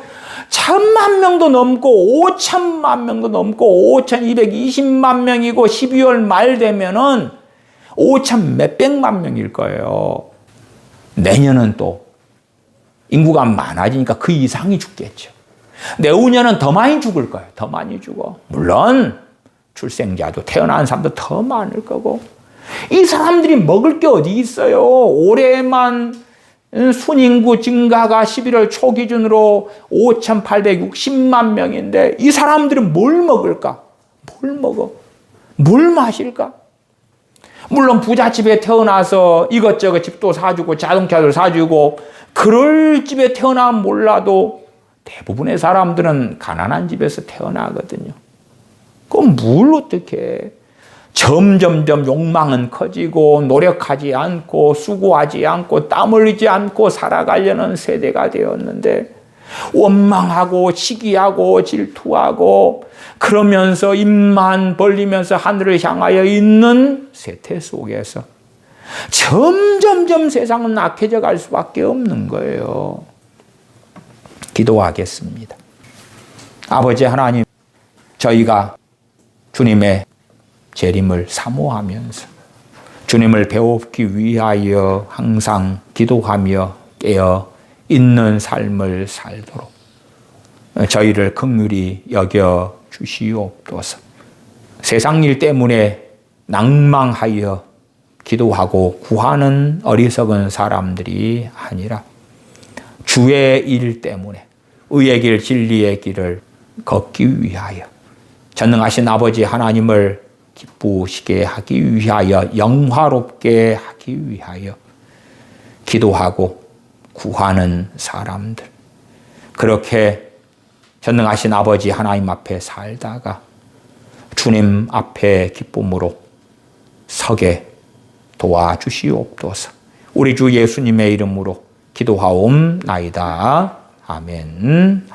S1: 1,000만 명도 넘고 5,000만 명도 넘고 5,220만 명이고 12월 말 되면은 5,000 몇백만 명일 거예요. 내년은 또 인구가 많아지니까 그 이상이 죽겠죠. 내후년은 더 많이 죽을 거예요. 더 많이 죽어. 물론 출생자도, 태어난 사람도 더 많을 거고, 이 사람들이 먹을 게 어디 있어요. 올해만 순인구 증가가 11월 초 기준으로 5,860만 명인데 이 사람들은 뭘 먹을까? 뭘 먹어? 뭘 마실까? 물론 부잣집에 태어나서 이것저것 집도 사주고 자동차도 사주고 그럴 집에 태어나면 몰라도 대부분의 사람들은 가난한 집에서 태어나거든요. 그럼 뭘 어떻게 해? 점점점 욕망은 커지고 노력하지 않고 수고하지 않고 땀 흘리지 않고 살아가려는 세대가 되었는데 원망하고 시기하고 질투하고 그러면서 입만 벌리면서 하늘을 향하여 있는 세태 속에서 점점점 세상은 악해져 갈 수밖에 없는 거예요. 기도하겠습니다. 아버지 하나님, 저희가 주님의 재림을 사모하면서 주님을 배우기 위하여 항상 기도하며 깨어 있는 삶을 살도록 저희를 긍휼히 여겨 주시옵소서. 세상 일 때문에 낭망하여 기도하고 구하는 어리석은 사람들이 아니라 주의 일 때문에 의의 길 진리의 길을 걷기 위하여 전능하신 아버지 하나님을 기쁘시게 하기 위하여 영화롭게 하기 위하여 기도하고 구하는 사람들, 그렇게 전능하신 아버지 하나님 앞에 살다가 주님 앞에 기쁨으로 서게 도와주시옵소서. 우리 주 예수님의 이름으로 기도하옵나이다. 아멘.